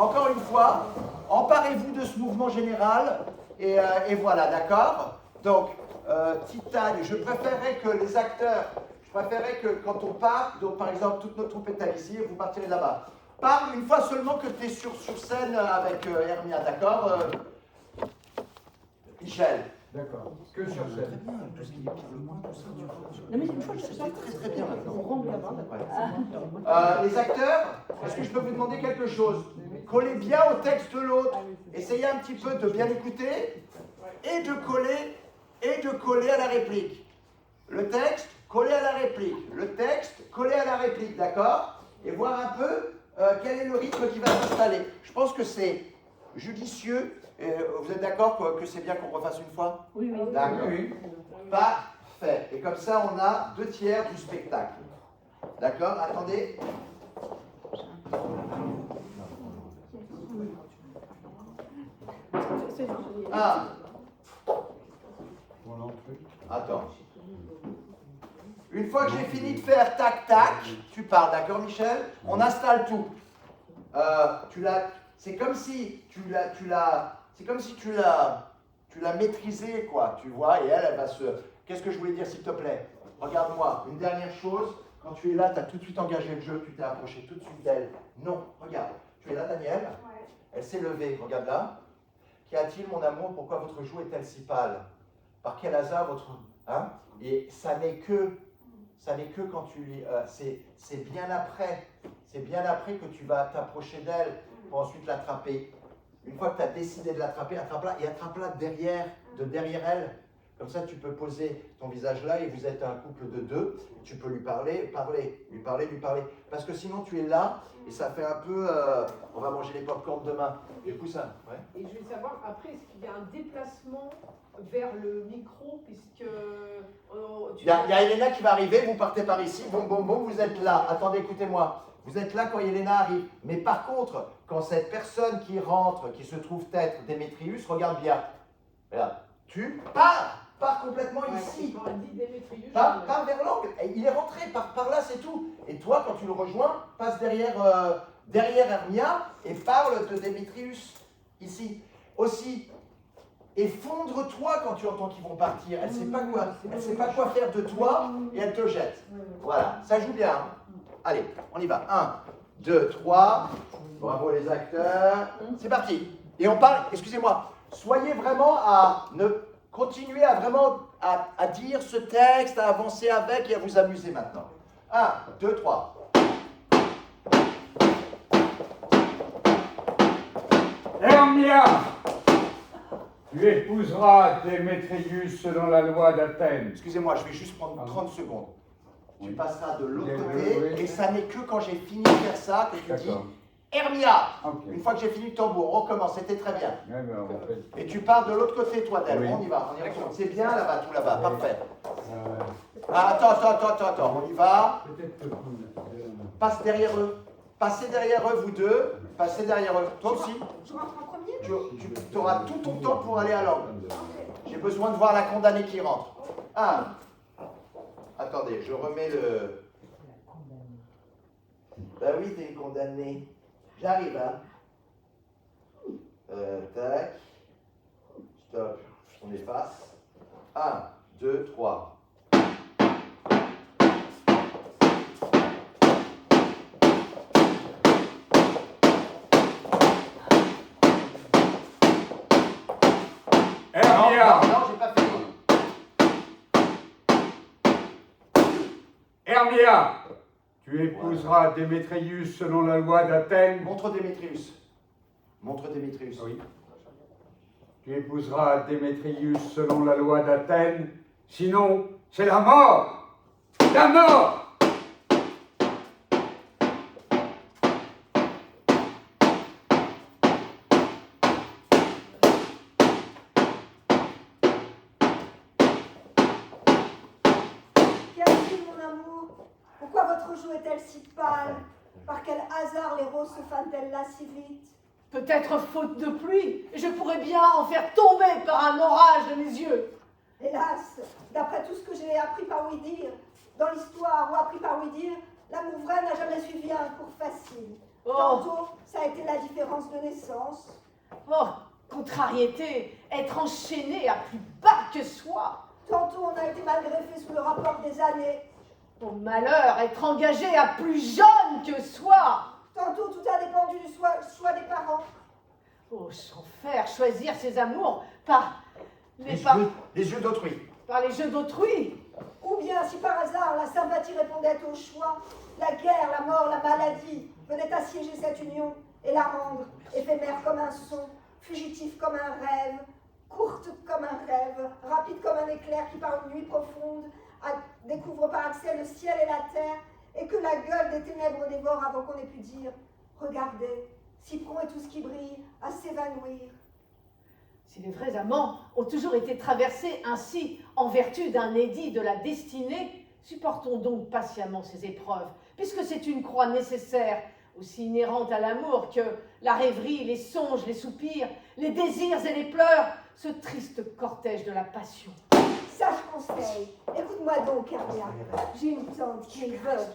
encore une fois, emparez-vous de ce mouvement général et voilà, d'accord? Donc, Titane, je préférerais que les acteurs, je préférerais que quand on part, donc par exemple, toute notre troupe est ici et vous partirez là-bas. Parle une fois seulement que tu es sur scène avec Hermia, d'accord Michel. D'accord, que sur scène. Tout ce qui est parlement, tout ça, tu vois. Non, mais une fois, je C'est très bien maintenant. On rentre là-bas. Les acteurs, est-ce que je peux vous demander quelque chose? Collez bien au texte de l'autre. Essayez un petit peu de bien écouter et de coller à la réplique. Le texte, coller à la réplique. Le texte, coller à la réplique, d'accord? Et voir un peu quel est le rythme qui va s'installer. Je pense que c'est judicieux. Vous êtes d'accord que c'est bien qu'on refasse une fois? Oui, oui. D'accord. Oui. Parfait. Et comme ça, on a 2/3 du spectacle. D'accord? Attendez. Ah. Attends. Une fois que j'ai fini de faire tac-tac, tu parles, d'accord Michel? On installe tout. C'est comme si tu l'as maîtrisé, quoi, tu vois, et elle va se... Qu'est-ce que je voulais dire, s'il te plaît? Regarde-moi, une dernière chose, quand tu es là, tu as tout de suite engagé le jeu, tu t'es approché tout de suite d'elle. Non, regarde, tu es là, Daniel? Ouais. Elle s'est levée, regarde là. Qu'y a-t-il, mon amour? Pourquoi votre joue est-elle si pâle? Par quel hasard votre... Hein? Et ça n'est que quand tu lui... c'est bien après que tu vas t'approcher d'elle pour ensuite l'attraper. Une fois que tu as décidé de l'attraper, attrape-la et attrape-la derrière elle. Comme ça, tu peux poser ton visage là et vous êtes un couple de deux. Tu peux lui parler. Parce que sinon, tu es là et ça fait un peu... on va manger les pop-corn demain. Du coup, ça... Ouais. Et je veux savoir, après, est-ce qu'il y a un déplacement vers le micro, puisque... Il y a Elena qui va arriver, vous partez par ici, bon, vous êtes là. Attendez, écoutez-moi. Vous êtes là quand Elena arrive. Mais par contre, quand cette personne qui rentre, qui se trouve être Démétrius, regarde bien. Regarde. Tu pars complètement ici. Pars vers l'angle. Il est rentré, par là, c'est tout. Et toi, quand tu le rejoins, passe derrière Hermia et parle de Démétrius, ici. Aussi, effondre-toi quand tu entends qu'ils vont partir. Elle ne sait pas quoi faire de toi et elle te jette. Voilà, ça joue bien. Hein. Allez, on y va. 1, 2, 3. Bravo les acteurs. C'est parti. Et on parle, excusez-moi, soyez vraiment continuez à vraiment à dire ce texte, à avancer avec et à vous amuser maintenant. 1, 2, 3. Hermia, tu épouseras Démétrius selon la loi d'Athènes. Excusez-moi, je vais juste prendre 30 secondes. Tu passeras de l'autre côté et ça n'est que quand j'ai fini de faire ça que tu dis Hermia. Okay. Une fois que j'ai fini le tambour, on recommence, c'était très bien. Et tu pars de l'autre côté, toi, d'elle. Oui. On y va. C'est bien là-bas, tout là-bas, parfait. Attends, on y va. Passe derrière eux. Passez derrière eux, vous deux. Passez derrière eux. Toi aussi. Je rentre en premier. Tu auras tout ton temps pour aller à l'angle. J'ai besoin de voir la condamnée qui rentre. 1. Attendez, je remets le... Ben oui, t'es condamné. J'arrive, hein. Tac. Stop. On efface. 1, 2, 3. Hermia. Non, j'ai pas fini. Hermia, tu épouseras Démétrius selon la loi d'Athènes. Montre Démétrius. Oui. Tu épouseras Démétrius selon la loi d'Athènes, sinon c'est la mort. La mort. Pourquoi votre joue est-elle si pâle? Par quel hasard les roses se fanent-elles là si vite? Peut-être faute de pluie, je pourrais bien en faire tomber par un orage de mes yeux. Hélas, d'après tout ce que j'ai appris par ouï dire, dans l'histoire ou appris par ouï dire, L'amour vrai n'a jamais suivi un cours facile. Oh, Tantôt, ça a été la différence de naissance. oh, contrariété, être enchaîné à plus bas que soi. Tantôt, on a été malgreffé sous le rapport des années. Au malheur, être engagé à plus jeune que soi. Tantôt, tout a dépendu du choix des parents. Oh, sans faire choisir ses amours par Les jeux d'autrui. par les jeux d'autrui. Ou bien, si par hasard la sympathie répondait au choix, la guerre, la mort, la maladie venaient assiéger cette union et la rendre éphémère comme un son, fugitif comme un rêve, courte comme un rêve, rapide comme un éclair qui par une nuit profonde découvre par accès le ciel et la terre, et que la gueule des ténèbres dévore avant qu'on ait pu dire « Regardez, si prompt est tout ce qui brille à s'évanouir ». Si les vrais amants ont toujours été traversés ainsi en vertu d'un édit de la destinée, supportons donc patiemment ces épreuves, puisque c'est une croix nécessaire, aussi inhérente à l'amour que la rêverie, les songes, les soupirs, les désirs et les pleurs, ce triste cortège de la passion. Sage conseil, écoute-moi donc, Hermia. J'ai une tante qui est veuve,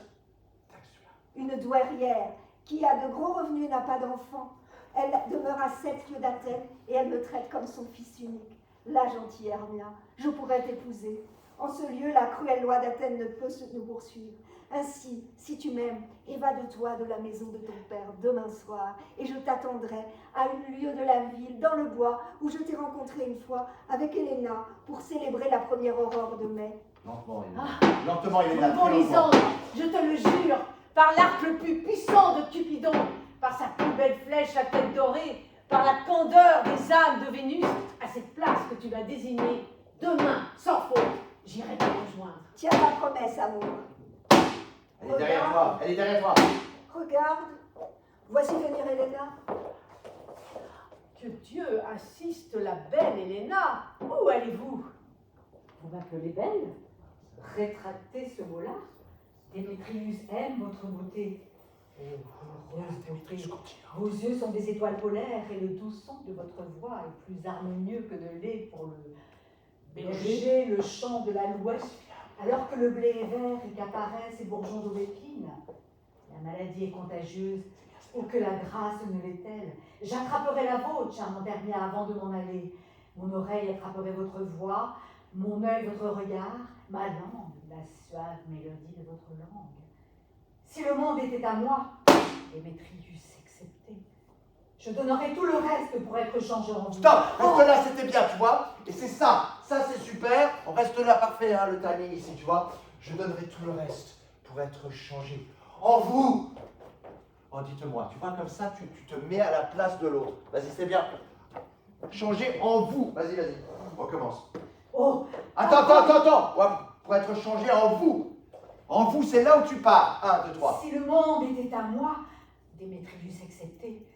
une douairière qui a de gros revenus et n'a pas d'enfant. Elle demeure à 7 lieues d'Athènes et elle me traite comme son fils unique. La gentille Hermia, je pourrais t'épouser. En ce lieu, la cruelle loi d'Athènes ne peut nous poursuivre. Ainsi, si tu m'aimes, évade-toi de la maison de ton père demain soir, et je t'attendrai à une lieue de la ville, dans le bois, où je t'ai rencontré une fois avec Helena pour célébrer la première aurore de mai. Lentement, Helena. Lentement, Helena. Mon bon Lysandre, je te le jure, par l'arc le plus puissant de Cupidon, par sa plus belle flèche à tête dorée, par la candeur des âmes de Vénus, à cette place que tu m'as désignée, demain, sans faute, j'irai te rejoindre. Tiens ta promesse, amour. Elle est derrière toi. Elle est derrière toi. Regarde, voici venir Helena. Que Dieu assiste la belle Helena. Où allez-vous? Vous m'appelez belle? Rétractez ce mot-là. Démétrius aime votre beauté. Oh, heureuse beauté. Vos yeux sont des étoiles polaires et le doux son de votre voix est plus harmonieux que de lait pour le berger, le chant de la louette. Alors que le blé est vert et qu'apparaissent ces bourgeons d'aubépine, la maladie est contagieuse, ou que la grâce ne l'est-elle. J'attraperai la vôtre, charmante Hermia, avant de m'en aller. Mon oreille attraperait votre voix, mon œil votre regard, ma langue, la suave mélodie de votre langue. Si le monde était à moi, Démétrius excepté, je donnerais tout le reste pour être changé en vous. Stop. Reste là, c'était bien, tu vois. Et c'est ça. Ça, c'est super. On reste là, parfait, hein, le timing ici, tu vois. Je donnerai tout le reste pour être changé en vous. Oh, dites-moi, tu vois, comme ça, tu te mets à la place de l'autre. Vas-y, c'est bien. Changer en vous. Vas-y, vas-y. On recommence. Oh, Attends. Ouais, pour être changé en vous. En vous, c'est là où tu pars. 1, 2, 3. si le monde était à moi, Démétrius excepté,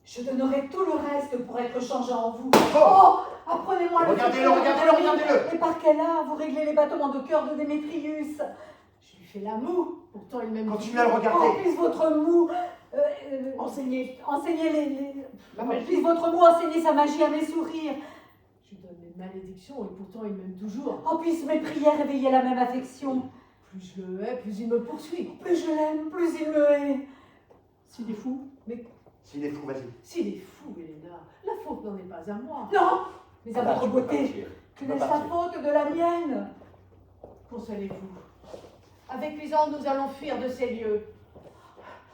je donnerais tout le reste pour être changé en vous. Oh, Apprenez-moi Regardez-le. Et par quel art vous réglez les battements de cœur de Démétrius? Je lui fais la moue, pourtant il m'aime. Continuez à le regarder. Puisse votre mou Enseignez. Puisse votre mou enseigner sa magie à mes sourires. Je lui donne mes malédictions et pourtant il m'aime toujours. Puisse mes prières éveiller la même affection. Plus je le hais, plus il me poursuit. Plus je l'aime, plus il me hait. S'il est fou, mais S'il est fou, vas-y. s'il est fou, Helena, la faute n'en est pas à moi. Non, mais à Là, votre tu peux beauté, partir. que Tu peux n'est-ce la partir. faute de la mienne? Consolez-vous. Avec Lysandre, nous allons fuir de ces lieux.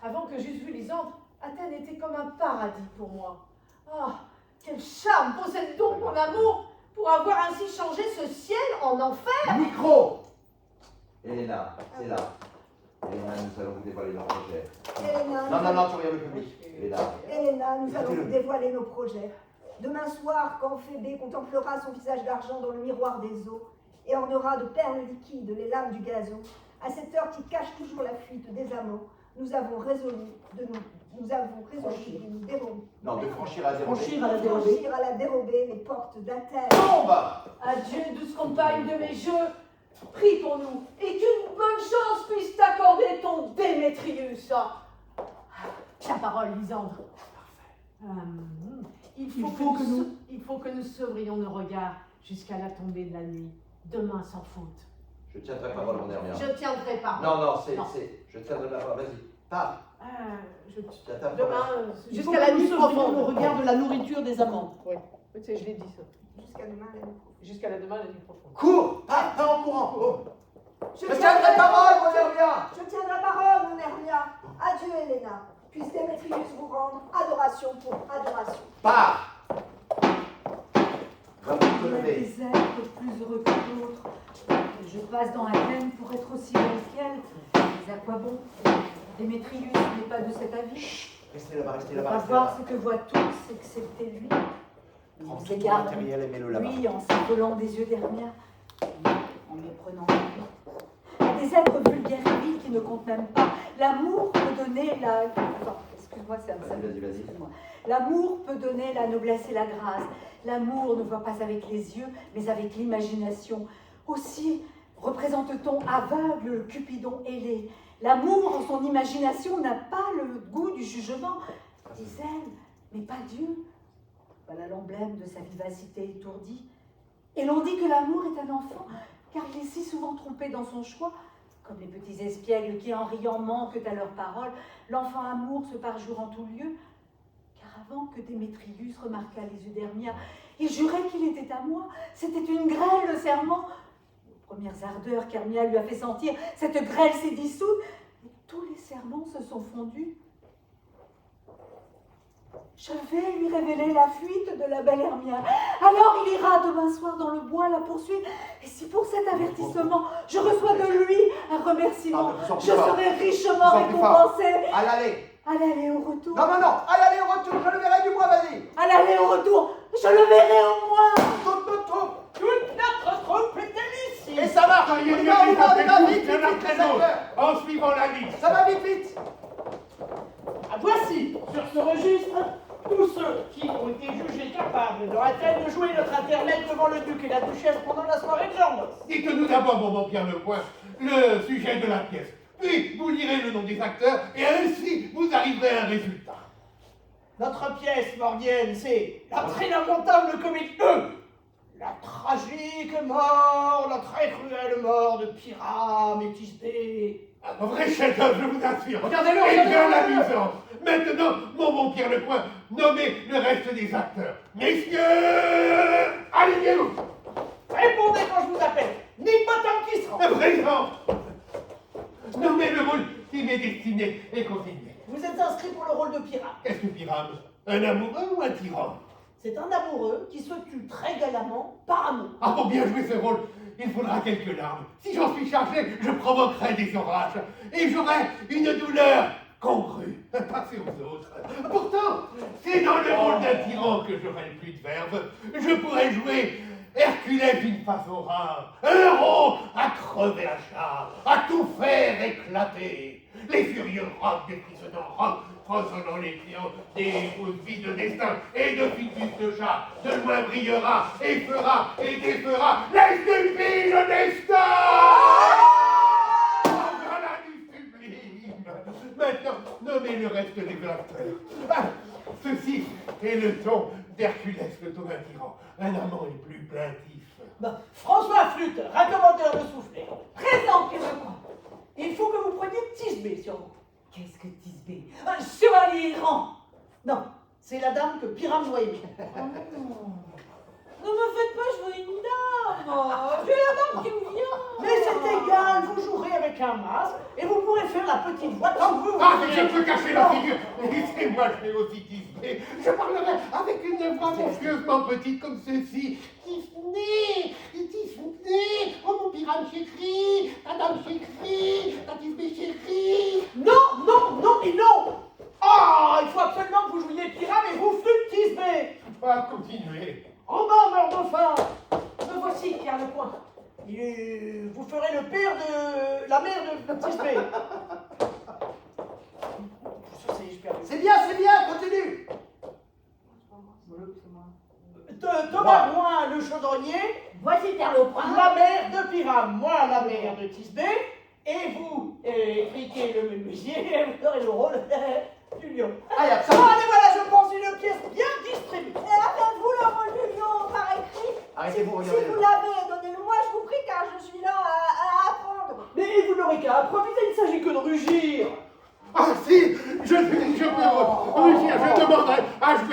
Avant que j'eusse vu Lysandre, Athènes était comme un paradis pour moi. Ah, quel charme possède donc mon amour pour avoir ainsi changé ce ciel en enfer. Micro. Helena, c'est là. Helena, nous allons vous dévoiler nos projets. Helena, Non, tu regardes le public. Helena. Helena, nous allons Écoutez-le. vous dévoiler nos projets. Demain soir, quand Phébé contemplera son visage d'argent dans le miroir des eaux et ornera de perles liquides les lames du gazon, à cette heure qui cache toujours la fuite des amants, nous avons résolu de nous dérober. Non, de franchir à zéro. Franchir à la dérobée. Franchir à la dérobée les portes d'Athènes. Tombe. Adieu, douce compagne de mes jeux. Prie pour nous et qu'une bonne chance puisse t'accorder ton Démétrius. La parole, Lysandre. Il faut que nous sevrions nos regards jusqu'à la tombée de la nuit, demain sans faute. Je tiendrai parole, mon Hermia. Je tiendrai pas. Non, Non. je tiendrai la parole. Vas-y, parle. Je Tu as ta Demain, promesse. jusqu'à la nuit profonde. le regard de la nourriture des amants. Oui, tu sais, je l'ai dit ça. Jusqu'à demain, la nuit. Jusqu'à la demain, la nuit profonde. Cours, pas en courant. Oh. Je Je tiendrai parole, mon Hermia. Je tiendrai parole, mon Hermia. Adieu, Helena. Puisse Démétrius vous rendre adoration pour adoration. Pars. Va vous te Il y a lever. des êtres plus heureux que d'autres. Je passe dans Athènes pour être aussi belle qu'elle. Mais à quoi bon? Démétrius n'est pas de cet avis. Restez là-bas, restez Il là-bas. va Restez voir là-bas. ce que voient tous, excepté lui. Il Prends nous tout ton égare, matériel et mets-le là-bas. lui, en s'affolant des yeux d'Hermia, en méprenant lui. Il y a des êtres vulgaires et vils qui ne comptent même pas. L'amour peut donner la... Attends, excuse-moi, c'est un Vas-y. Excuse-moi. L'amour peut donner la noblesse et la grâce. L'amour ne voit pas avec les yeux, mais avec l'imagination. Aussi représente-t-on aveugle le Cupidon ailé. L'amour, en son imagination, n'a pas le goût du jugement. Disent-elles, mais pas Dieu. Voilà l'emblème de sa vivacité étourdie. Et l'on dit que l'amour est un enfant, car il est si souvent trompé dans son choix, comme les petits espiègles qui, en riant, manquent à leurs paroles. L'enfant amour se parjure en tout lieu, car avant que Démétrius remarquât les yeux d'Hermia, il jurait qu'il était à moi. C'était une grêle, le serment. Aux premières ardeurs qu'Hermia lui a fait sentir, cette grêle s'est dissoute, et tous les serments se sont fondus. Je vais lui révéler la fuite de la belle Hermia. Alors il ira demain soir dans le bois la poursuivre. Et si pour cet avertissement, je reçois de lui un remerciement, je serai richement récompensée. À l'aller. À l'aller au retour. Non, à l'aller au retour. Je le verrai du bois, vas-y. À l'aller au retour, je le verrai au moins. Toute notre troupe. Toute notre troupe est ici. Et ça marche. Ça y est, On y va, vite, l'un vite, après les l'autre, acteurs. en suivant la liste. Ça va vite. Ah, voici, sur ce registre, tous ceux qui ont été jugés capables dans Athènes de jouer notre intermède devant le duc et la duchesse pendant la soirée de leur noces. Dites-nous d'abord, mon bon Pierre Lecoing, le sujet de la pièce. Puis, vous lirez le nom des acteurs, et ainsi, vous arriverez à un résultat. Notre pièce mordienne, c'est la très lamentable comédie 2. La tragique mort, la très cruelle mort de Pyrame et Thisbé. Un vrai chef-d'œuvre, je vous assure. Regardez-le, Et bien regardez-le. amusant. Maintenant, mon bon Pierre Lecoing, nommez le reste des acteurs. Messieurs, alignez-vous. Répondez quand je vous appelle. Nipotam qui sera. Présent. Nommez le rôle qui m'est destiné et continuez. Vous êtes inscrit pour le rôle de Pyrame. Qu'est-ce que Pyrame? Un amoureux ou un tyran? C'est un amoureux qui se tue très galamment par amour. Ah, pour bien jouer ce rôle, il faudra quelques larmes. Si j'en suis chargé, je provoquerai des orages. Et j'aurai une douleur congrue. Passez aux autres. Pourtant, c'est dans le rôle d'un tyran que j'aurai le plus de verve. Je pourrais jouer Hercule d'une façon rare. Un héros à crever la char, à tout faire éclater. Les furieux rocs des frissonnants rocs, tronçonnant les clients des grosses vies de destin et de ficus de chat, de loin brillera et fera et défera les stupides le destin. Voilà du sublime. Maintenant, nommez le reste des acteurs. Ah, ceci est le ton d'Hercule, le ton d'un tyran, un amant les plus plaintifs. François Flûte, raccommodeur de soufflet. Présent, Pierre Lecoing. Il faut que vous preniez Thisbé sur vous. Qu'est-ce que Thisbé? Un chevalier errant. Non, c'est la dame que Pyrame doit aimer. Ne me faites pas jouer une dame. J'ai la dame qui me vient. Mais c'est égal, vous jouerez avec un masque et vous pourrez faire la petite voix comme vous. Ah, mais je peux cacher la figure. Laissez-moi, je vais aussi Thisbé. Je parlerai avec une voix monstrueusement petite comme ceci. Thisbé, Thisbé, oh mon Pyrame chéri, ta dame chérie, ta Thisbé chérie. Non, non, non et non. Ah, il faut absolument que vous jouiez Pyrame et vous Flûte Thisbé. Pas continuer. En bas, meurt de faim. Me voici, Pierre Lecoing. Vous ferez le père de la mère de Thisbé. C'est bien, continue. Thomas Brun, le chaudronnier. Voici Pierre Lecoing. La mère de Pyrame, moi la mère de Thisbé, et vous, Criquet le menuisier, vous aurez le rôle du lion. Allez, Ah, allez, voilà, je pense une pièce bien distribuée. Et avez-vous le rôle du lion par écrit? Arrêtez-vous, Si regardez. vous l'avez, donnez-le-moi, je vous prie, car je suis là à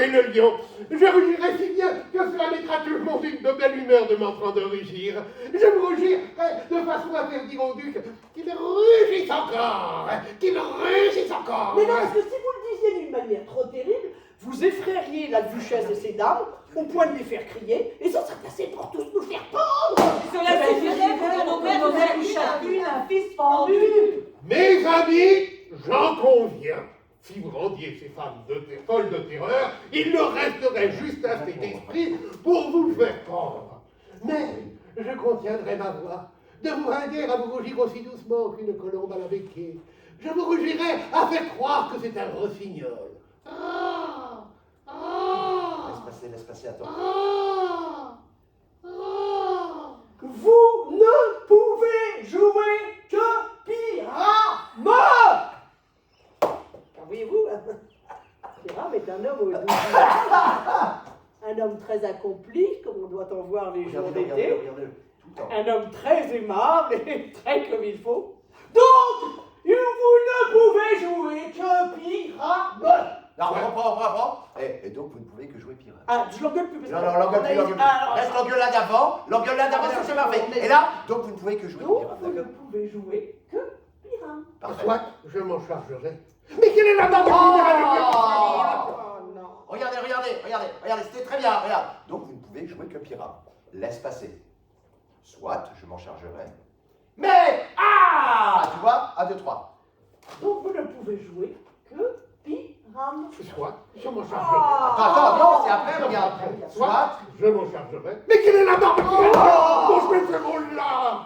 serai le lion. Je rugirai si bien que cela mettra tout le monde de belle humeur de m'entendre rugir. Je me rugirai de façon à faire dire au duc qu'il rugisse encore, qu'il rugisse encore. Mais non, parce que si vous le disiez d'une manière trop terrible, vous effraieriez la duchesse et ses dames au point de les faire crier, et ça serait assez pour tous nous faire pendre. Cela suffirait pour que nos mères nous aient chacune un fils pendu. Mes amis, j'en conviens. Si vous rendiez ces femmes folles de terreur, il leur resterait juste assez d'esprit pour vous le faire prendre. Mais je contiendrai ma voix de vous ringer à vous rougir aussi doucement qu'une colombe à la béquille. Je vous rougirai à faire croire que c'est un rossignol. Ah! Ah! Laisse passer, attends. Ah! Ah! Vous ne pouvez jouer que Pyram. Car voyez-vous, Pyram est un homme au doux. Un homme très accompli, comme on doit en voir les jours d'été. Regardez-le, tout le temps. Un homme très aimable et très comme il faut. Donc, vous ne pouvez jouer que Pyram. Non, reprends. Et donc, vous ne pouvez que jouer pirate. Ah, je l'engueule plus. Non, l'engueule plus. Reste l'engueulade d'avant. L'engueulade d'avant, ça c'est parfait. Et là, donc, vous ne pouvez que jouer Donc, pirate. vous ne pouvez jouer que Pyram. Parfait. Soit je m'en chargerai. Mais quelle est la barre de Oh non. Regardez, c'était très bien, regarde. Donc, vous ne pouvez jouer que pirate. Laisse passer. Soit, je m'en chargerai. Mais, tu vois, 1, 2, 3. Donc, vous ne pouvez jouer que Pyram. Soit je m'en chargerai. Attends, non, c'est après, regarde. Soit je m'en chargerai. Mais quelle est la barbe qui est là? Bon, je vais faire mon là.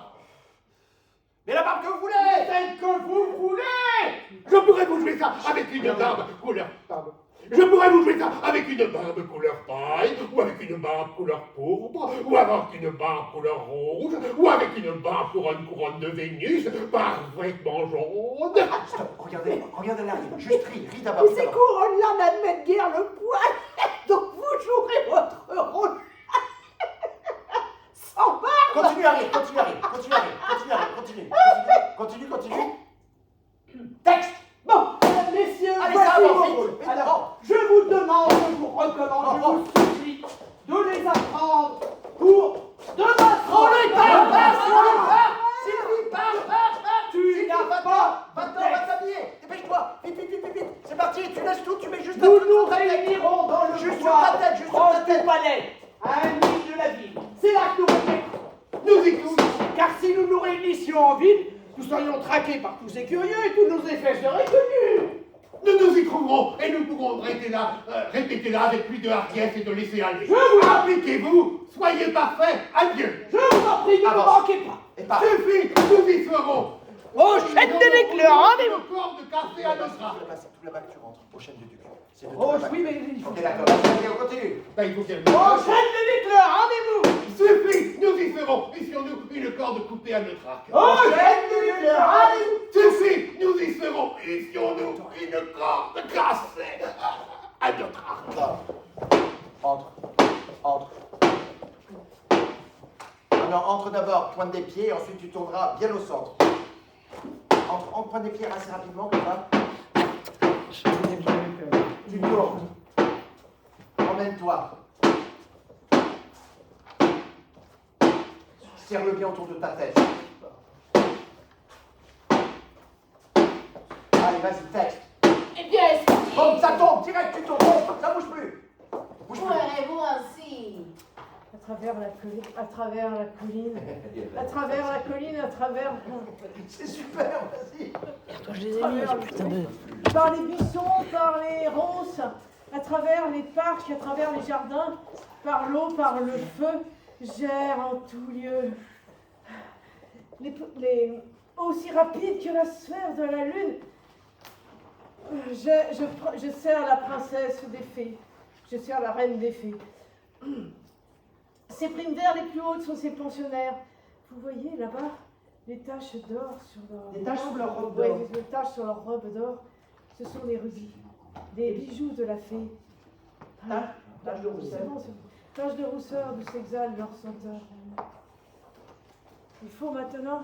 Mais la barbe que vous voulez. Celle que vous voulez. Je pourrais vous jouer ça avec une barbe couleur barbe. Je pourrais vous jouer ça avec une barbe couleur paille, ou avec une barbe couleur pourpre, ou avec une barbe couleur rouge, ou avec une barbe pour une couronne de Vénus, parfaitement jaune. Stop, regardez là, juste ris d'abord. Mais ces couronnes-là n'admettent guère le poil. Donc, vous jouerez votre rôle sans barbe. Continue. Texte. Bon, messieurs, Allez, voici ça avance, vos vite, rôles. vite, Alors, avance. je vous demande, je vous recommande, je vous supplie de les apprendre pour demain soir. Sylvie, parle. Tu n'as pas Maintenant, va t'habiller. Dépêche-toi. Vite. C'est parti, tu laisses tout, tu mets juste un Nous truc nous sur ta tête. réunirons dans le Juste couloir sur ta tête, juste sur proche ta tête. du palais, à un mille de la ville. C'est là que nous reviendrons. Nous y tous. Car si nous nous réunissions en ville, nous serions traqués par tous ces curieux et tous nos effets seraient connus. Nous nous y trouverons et nous pourrons répéter là avec plus de hardiesse et de laisser aller. Je vous- Appliquez-vous, soyez parfaits, adieu. Je vous en prie, ne Avance. manquez pas. Et pas. Suffit, nous y serons. Prochaine de l'éclair, rendez-vous. Le corps de café à notre âme. Tout là-bas que tu rentres, aux chaînes du duc. C'est de Oh, tout là-bas. oui, mais il faut... Ok, d'accord. Allez, on continue. Ben, il faut qu'elle Prochaine de l'éclair, rendez-vous. Suffit, nous y serons. Missions-nous une corde coupée à notre arc. Prochaine de l'éclair, rendez-vous. Suffit, nous y serons. Missions-nous une corde cassée à notre arc. Va. Entre. Non, entre d'abord, pointe des pieds, ensuite tu tourneras bien au centre. Entre, pointe des pieds assez rapidement, comme ça. Tu tournes. Emmène-toi. Serre-le bien autour de ta tête. Allez, vas-y, texte. Eh bien, est-ce Bon, ça tombe, direct, tu tombes. Bon, ça bouge plus. Bouge plus. ferez-vous ainsi? À travers la colline, C'est super, vas-y. par les buissons, par les ronces, à travers les parcs, à travers les jardins, par l'eau, par le feu, j'erre en tout lieu. Aussi rapide que la sphère de la lune, je sers la princesse des fées, je sers la reine des fées. Ses primes d'air les plus hautes sont ses pensionnaires. Vous voyez là-bas les taches d'or sur leur Des taches sur leur robe Ouais, d'or. les taches sur leur robe d'or, ce sont les rubis, des bijoux de la fée. Tache de rousseur. Taches de rousseur d'où s'exhale leur senteur. Il faut maintenant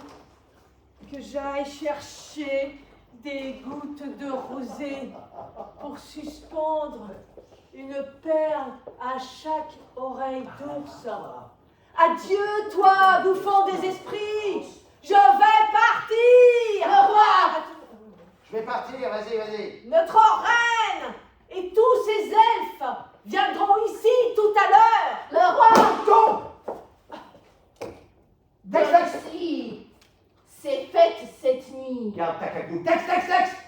que j'aille chercher des gouttes de rosée pour suspendre une perle à chaque oreille d'ours. Adieu, toi, bouffon des esprits. Je vais partir. Le roi! Je vais partir, vas-y, vas-y. Notre reine et tous ces elfes viendront ici tout à l'heure. Le roi! Tombe. Merci. C'est fête cette nuit. Garde ta cagou. Texte.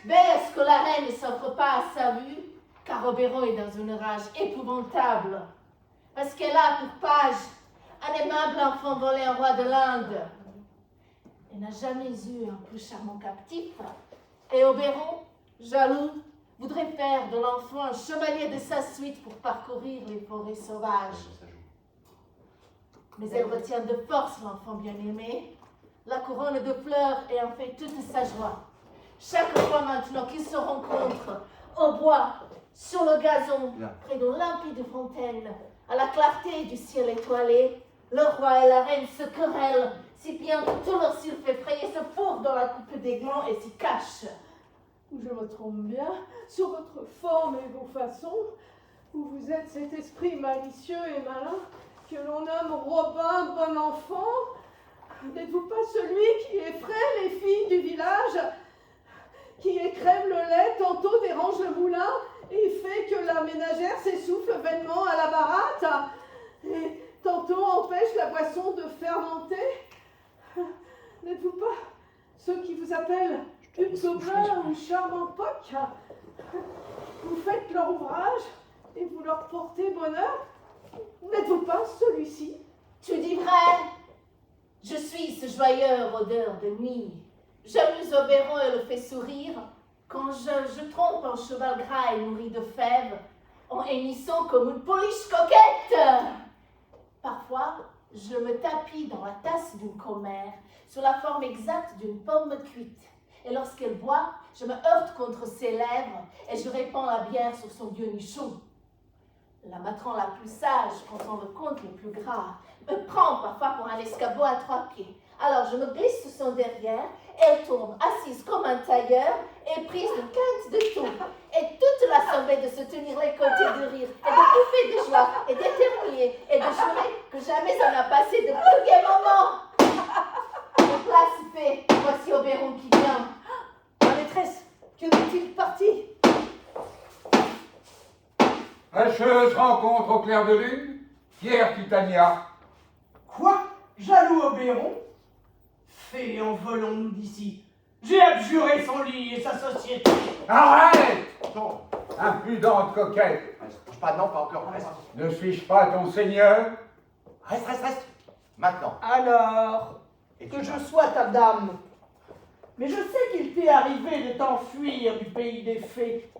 Mais est-ce que la reine ne s'offre pas à sa vue? Car Oberon est dans une rage épouvantable. Parce qu'elle a pour page un aimable enfant volé un roi de l'Inde. Elle n'a jamais eu un plus charmant captif. Et Oberon, jaloux, voudrait faire de l'enfant un chevalier de sa suite pour parcourir les forêts sauvages. Mais elle retient de force l'enfant bien-aimé. La couronne de fleurs est en fait toute sa joie. Chaque fois maintenant qu'ils se rencontrent, au bois, sur le gazon, près de limpides fontaines, à la clarté du ciel étoilé, le roi et la reine se querellent, si bien que tout leur sylphe effrayé se fourre dans la coupe des glands et s'y cache. Je me trompe bien sur votre forme et vos façons, où vous êtes cet esprit malicieux et malin que l'on nomme Robin Bon Enfant. N'êtes-vous pas celui qui effraie les filles du village, qui écrème le lait, tantôt dérange le moulin et fait que la ménagère s'essouffle vainement à la baratte, et tantôt empêche la boisson de fermenter? N'êtes-vous pas ceux qui vous appellent Hugues Gobelin ou Charmant Poc? Vous faites leur ouvrage et vous leur portez bonheur? N'êtes-vous pas celui-ci? Tu dis vrai? Je suis ce joyeux rôdeur de nuit. J'amuse Oberon et le fais sourire quand je trompe un cheval gras et nourri de fèves en hennissant comme une pouliche coquette. Parfois, je me tapis dans la tasse d'une commère sous la forme exacte d'une pomme cuite. Et lorsqu'elle boit, je me heurte contre ses lèvres et je répands la bière sur son vieux nichon. La matron la plus sage, quand on le compte le plus gras, me prend parfois pour un escabeau à 3 pieds. Alors je me glisse sous son derrière, elle tourne assise comme un tailleur et prise de quinte de tout. Et toute l'assemblée de se tenir les côtés de rire et de bouffer de joie et d'éternuer et de jurer que jamais on n'a passé de plus gai moment. Le place fait, voici Oberon qui vient. Ma maîtresse, que n'est-il parti? Fâcheuse rencontre au clair de lune, Pierre Titania. Quoi? Jaloux Oberon? Fée, envolons-nous d'ici. J'ai abjuré son lit et sa société. Arrête! Tombe. Impudente coquette! Reste. Pas, non, pas encore. Reste. Ne suis-je pas ton seigneur? Reste. Maintenant. Alors, Et que tu je vas. sois ta dame. Mais je sais qu'il t'est arrivé de t'enfuir du pays des fées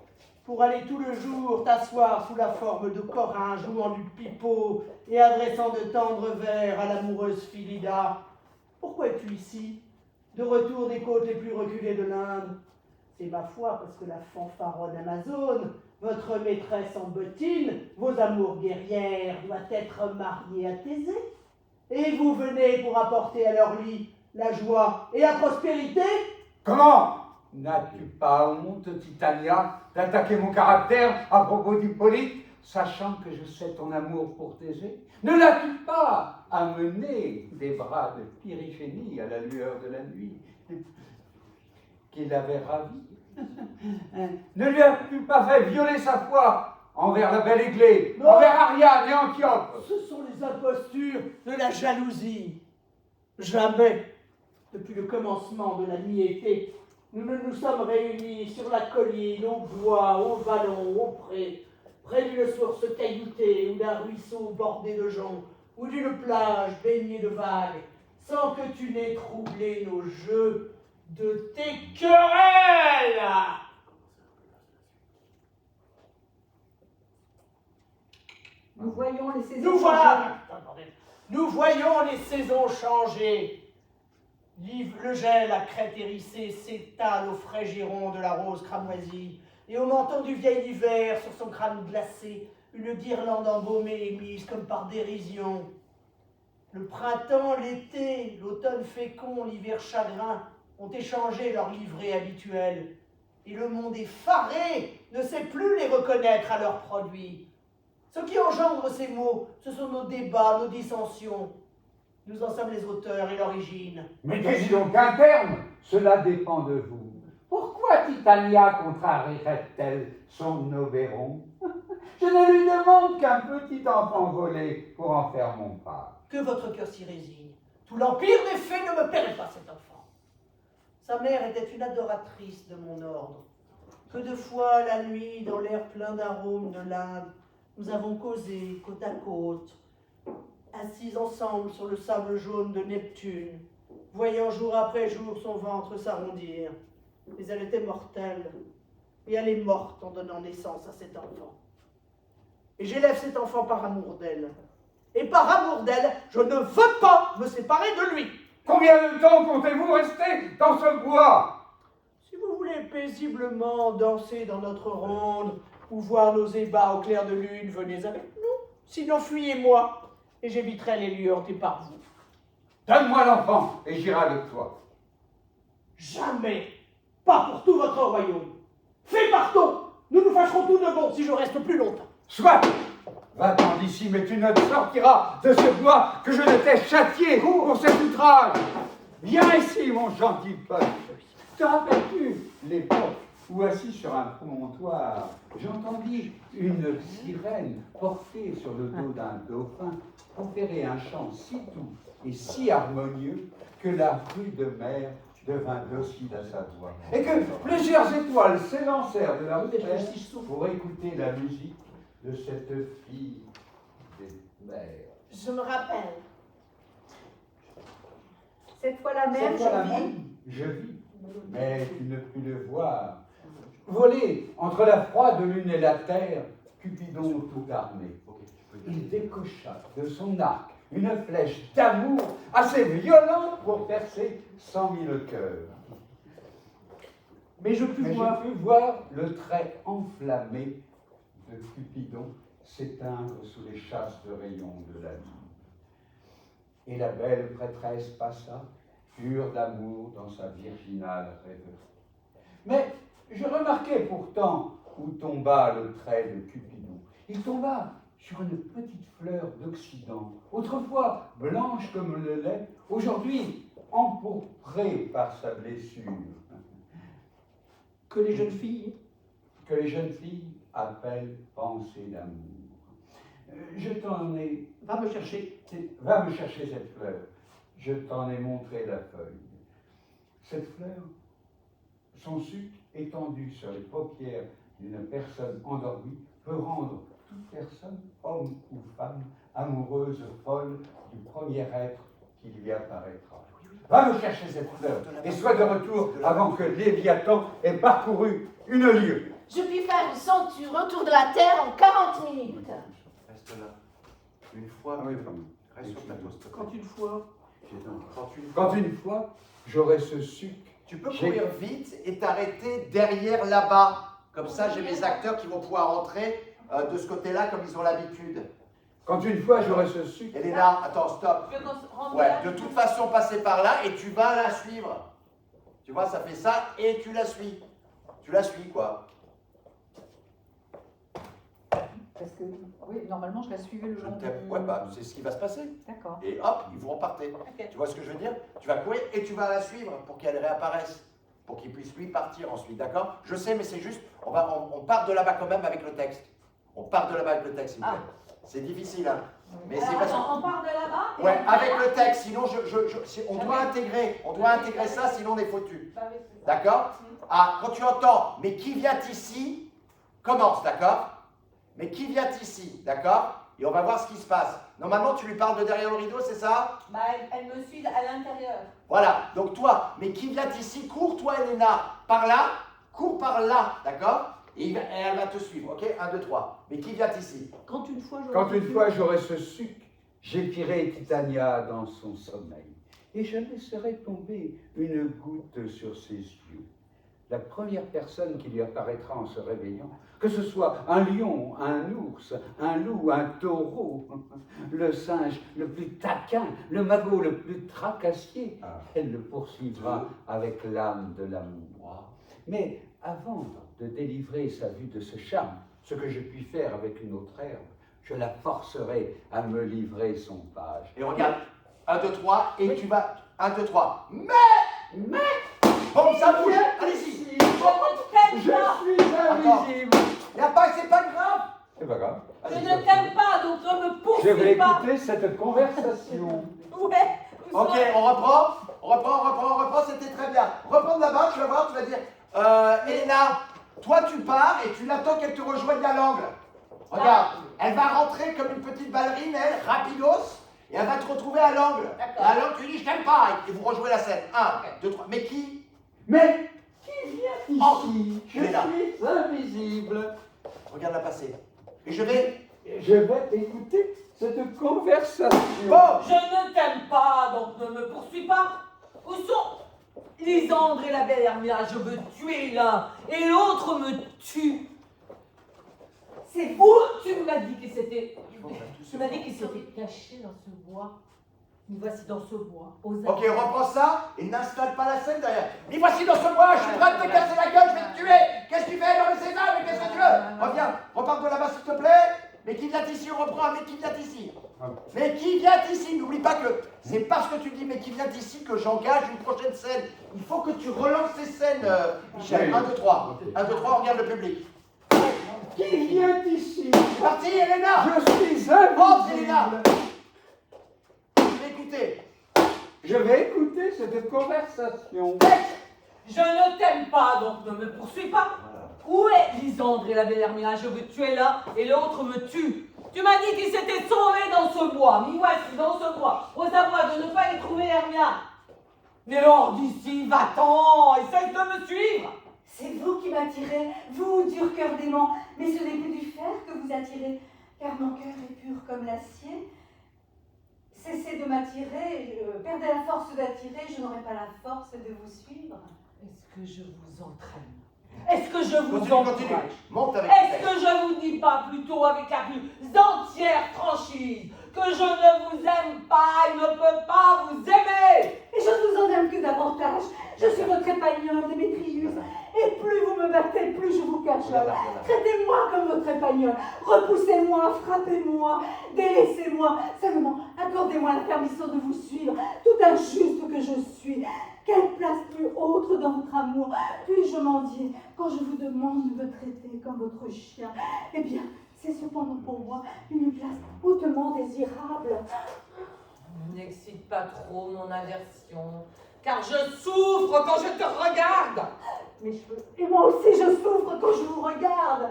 pour aller tout le jour t'asseoir sous la forme de Corin, jouant du pipeau et adressant de tendres vers à l'amoureuse Philida. Pourquoi es-tu ici, de retour des côtes les plus reculées de l'Inde? C'est ma foi parce que la fanfaronne Amazone, votre maîtresse en bottines, vos amours guerrières, doit être mariée à Thésée. Et vous venez pour apporter à leur lit la joie et la prospérité? Comment? N'as-tu pas honte, Titania, d'attaquer mon caractère à propos d'Hippolyte, sachant que je sais ton amour pour Thésée? Ne l'as-tu pas amené des bras de Pyrigénie à la lueur de la nuit, qui l'avait ravi? Ne lui as-tu pas fait violer sa foi envers la belle Églée, Non. envers Ariane et Antiope? Ce sont les impostures de la jalousie. Jamais, depuis le commencement de la nuit-été, nous ne nous sommes réunis sur la colline, au bois, au vallon, au pré, près d'une source cailloutée ou d'un ruisseau bordé de joncs, ou d'une plage baignée de vagues, sans que tu n'aies troublé nos jeux de tes querelles. Nous voyons les saisons Nous changer. voilà. Nous voyons les saisons changer. Le gel à crête hérissée s'étale au frais giron de la rose cramoisie, et au menton du vieil hiver, sur son crâne glacé, une guirlande embaumée est mise comme par dérision. Le printemps, l'été, l'automne fécond, l'hiver chagrin ont échangé leurs livrées habituelles, et le monde effaré ne sait plus les reconnaître à leurs produits. Ce qui engendre ces mots, ce sont nos débats, nos dissensions. Nous en sommes les auteurs et l'origine. Mettez-y donc un terme, cela dépend de vous. Pourquoi Titania contrarierait-elle son Oberon? Je ne lui demande qu'un petit enfant volé pour en faire mon pas. Que votre cœur s'y résigne. Tout l'empire des fées ne me paierait pas cet enfant. Sa mère était une adoratrice de mon ordre. Que de fois, la nuit, dans l'air plein d'arômes de l'Inde, nous avons causé côte à côte, assis ensemble sur le sable jaune de Neptune, voyant jour après jour son ventre s'arrondir. Mais elle était mortelle, et elle est morte en donnant naissance à cet enfant. Et j'élève cet enfant par amour d'elle. Et par amour d'elle, je ne veux pas me séparer de lui. Combien de temps comptez-vous rester dans ce bois? Si vous voulez paisiblement danser dans notre ronde ou voir nos ébats au clair de lune, venez avec nous. Sinon, fuyez-moi et j'éviterai les lieux hantés par vous. Donne-moi l'enfant et j'irai avec toi. Jamais. Pas pour tout votre royaume. Fais partons. Nous nous fâcherons tout de bon si je reste plus longtemps. Soit! Va-t'en d'ici, mais tu ne sortiras de ce bois que je ne t'ai châtié pour cet outrage. Viens ici, mon gentil pote. Te rappelles-tu l'époque où, assis sur un promontoire, j'entendis une sirène portée sur le dos d'un dauphin proférer un chant si doux et si harmonieux que la rude mer devint docile à sa voix, et que plusieurs étoiles s'élancèrent de la rue pour écouter la musique de cette fille des mers. Je me rappelle. Cette fois-là même, Cette fois-là je vis. même, je vis, mais tu ne pus le voir. Voler entre la froide lune et la terre, Cupidon tout armé. Il décocha de son arc une flèche d'amour assez violente pour percer 100 000 cœurs. Mais je puis Mais voir. j'ai pu voir le trait enflammé de Cupidon s'éteindre sous les chasses de rayons de la lune. Et la belle prêtresse passa, pure d'amour dans sa virginale rêverie. Mais je remarquai pourtant où tomba le trait de Cupidon. Il tomba sur une petite fleur d'Occident, autrefois blanche comme le lait, aujourd'hui empourprée par sa blessure. Que les jeunes filles. Que les jeunes filles appellent pensée d'amour. Je t'en ai... Va me chercher. Va me chercher cette fleur. Je t'en ai montré la feuille. Cette fleur, son suc étendu sur les paupières d'une personne endormie, peut rendre toute personne, homme ou femme, amoureuse, folle du premier être qui lui apparaîtra. Va me chercher cette fleur et sois de retour avant que Léviathan ait parcouru une lieue. Je puis faire une centure autour de la Terre en 40 minutes. Reste là. Une fois. Ah oui, pardon. Reste sur le plateau, s'il te plaît. Quand une fois. Quand une fois, j'aurai ce suc. Tu peux courir vite et t'arrêter derrière là-bas. Comme ça, j'ai mes acteurs qui vont pouvoir entrer de ce côté-là comme ils ont l'habitude. Quand une fois, j'aurai ce suc. Elena, attends, stop. Tu veux qu'on se rende Ouais, là? de toute façon, passer par là et tu vas la suivre. Tu vois, ça fait ça et tu la suis. Tu la suis, quoi. Parce que, oui, normalement, je la suivais le long de... Ouais, bah, c'est ce qui va se passer. D'accord. Et hop, ils vont repartir. Tu vois ce que je veux dire? Tu vas courir et tu vas la suivre pour qu'elle réapparaisse. Pour qu'il puisse lui partir ensuite, d'accord? Je sais, mais c'est juste, on part de là-bas quand même avec le texte. On part de là-bas avec le texte, s'il vous plaît. C'est difficile, hein? Mais c'est parce que... On part de là-bas? Ouais, avec le texte, sinon on doit intégrer ça, sinon on est foutu. D'accord? Ah, quand tu entends, mais qui vient ici, commence, d'accord? Mais qui vient ici, d'accord? Et on va voir ce qui se passe. Normalement, tu lui parles de derrière le rideau, c'est ça? Bah, elle me suit à l'intérieur. Voilà, donc toi, mais qui vient ici, cours toi Elena, par là, cours par là, d'accord? Et elle va te suivre, ok? 1, 2, 3. Mais qui vient ici? Quand une fois j'aurai ce suc, j'épierai Titania dans son sommeil, et je laisserai tomber une goutte sur ses yeux. La première personne qui lui apparaîtra en se réveillant, que ce soit un lion, un ours, un loup, un taureau, le singe le plus taquin, le magot le plus tracassier, elle le poursuivra avec l'âme de l'amour. Mais avant de délivrer sa vue de ce charme, ce que je puis faire avec une autre herbe, je la forcerai à me livrer son page. Et regarde, 1, 2, 3, et tu vas. 1, 2, 3. Mais bon, ça bouge. Allez-y. Je suis invisible. C'est pas grave. C'est pas grave. Je ne t'aime pas, donc ne me Je vais poursuis pas. écouter cette conversation. Ouais. Ok, on reprend, c'était très bien. Reprends là-bas, tu vas voir, tu vas dire, Elena, toi tu pars et tu l'attends qu'elle te rejoigne à l'angle. Regarde, elle va rentrer comme une petite ballerine, elle, rapidos, et elle va te retrouver à l'angle. Et à l'angle, tu lui dis, je t'aime pas, et vous rejouez la scène. 1, 2, 3. Mais qui? Mais qui vient Oh, ici? Je Elena. suis invisible. Regarde la passer. Et je vais. Écouter cette conversation. Bon! Je ne t'aime pas, donc ne me poursuis pas. Où sont Lisandre et la belle Hermia? Je veux tuer l'un et l'autre me tue. C'est où? Tu m'as dit qu'il s'était. Tu m'as dit qu'il s'était caché dans ce bois. Nous voici dans ce bois. Aux Ok, reprends ça et n'installe pas la scène derrière. Mais voici dans ce bois, je suis prêt à te casser la gueule, je vais te tuer. Qu'est-ce que tu fais dans le César? Mais qu'est-ce que tu veux? Reviens, repars de là-bas s'il te plaît. Mais qui vient ici, on reprend, mais qui vient ici? Mais qui vient ici? N'oublie pas que c'est parce que tu dis mais qui vient ici que j'engage une prochaine scène. Il faut que tu relances ces scènes, Michel. 1, 2, 3. 1, 2, 3, on regarde le public. Qui vient ici? C'est parti, Elena! Je suis Rentre, Elena! invisible. Je vais écouter. Je vais écouter cette conversation. Je ne t'aime pas, donc ne me poursuis pas. Où est Lisandre et la belle Hermia? Je veux tuer l'un et l'autre me tue. Tu m'as dit qu'ils s'étaient sauvés dans ce bois. M'y voici dans ce bois. Aux abois de ne pas y trouver Hermia. Mais hors d'ici, va-t'en, essaye de me suivre. C'est vous qui m'attirez, vous, dur cœur d'aimant. Mais ce n'est plus du fer que vous attirez, car mon cœur est pur comme l'acier. Cessez de m'attirer, perdez la force d'attirer, je n'aurai pas la force de vous suivre. Est-ce que je vous entraîne? Est-ce que je vous Continue. encourage? Monte avec Est-ce que je vous dis pas plutôt avec la plus entière franchise que je ne vous aime pas et ne peux pas vous aimer? Et je ne vous en aime que davantage. Je suis votre épagnole, Démétrius. Et plus vous me battez, plus je vous cachole. Traitez-moi comme votre épagnole. Repoussez-moi, frappez-moi, délaissez-moi. Seulement, accordez-moi la permission de vous suivre, tout injuste que je suis. Quelle place plus haute dans votre amour puis-je mendier quand je vous demande de me traiter comme votre chien? Eh bien, c'est cependant pour moi une place hautement désirable. N'excite pas trop mon aversion, car je souffre quand je te regarde. Mes cheveux. Et moi aussi, je souffre quand je vous regarde.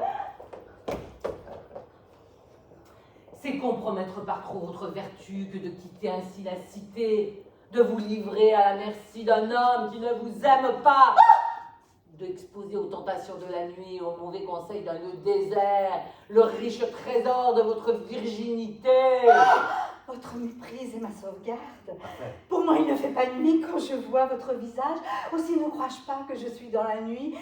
C'est compromettre par trop votre vertu que de quitter ainsi la cité, de vous livrer à la merci d'un homme qui ne vous aime pas, d'exposer aux tentations de la nuit, aux mauvais conseils d'un lieu désert, le riche trésor de votre virginité. Votre méprise est ma sauvegarde. Pour moi, il ne fait pas nuit quand je vois votre visage. Aussi, ne crois-je pas que je suis dans la nuit.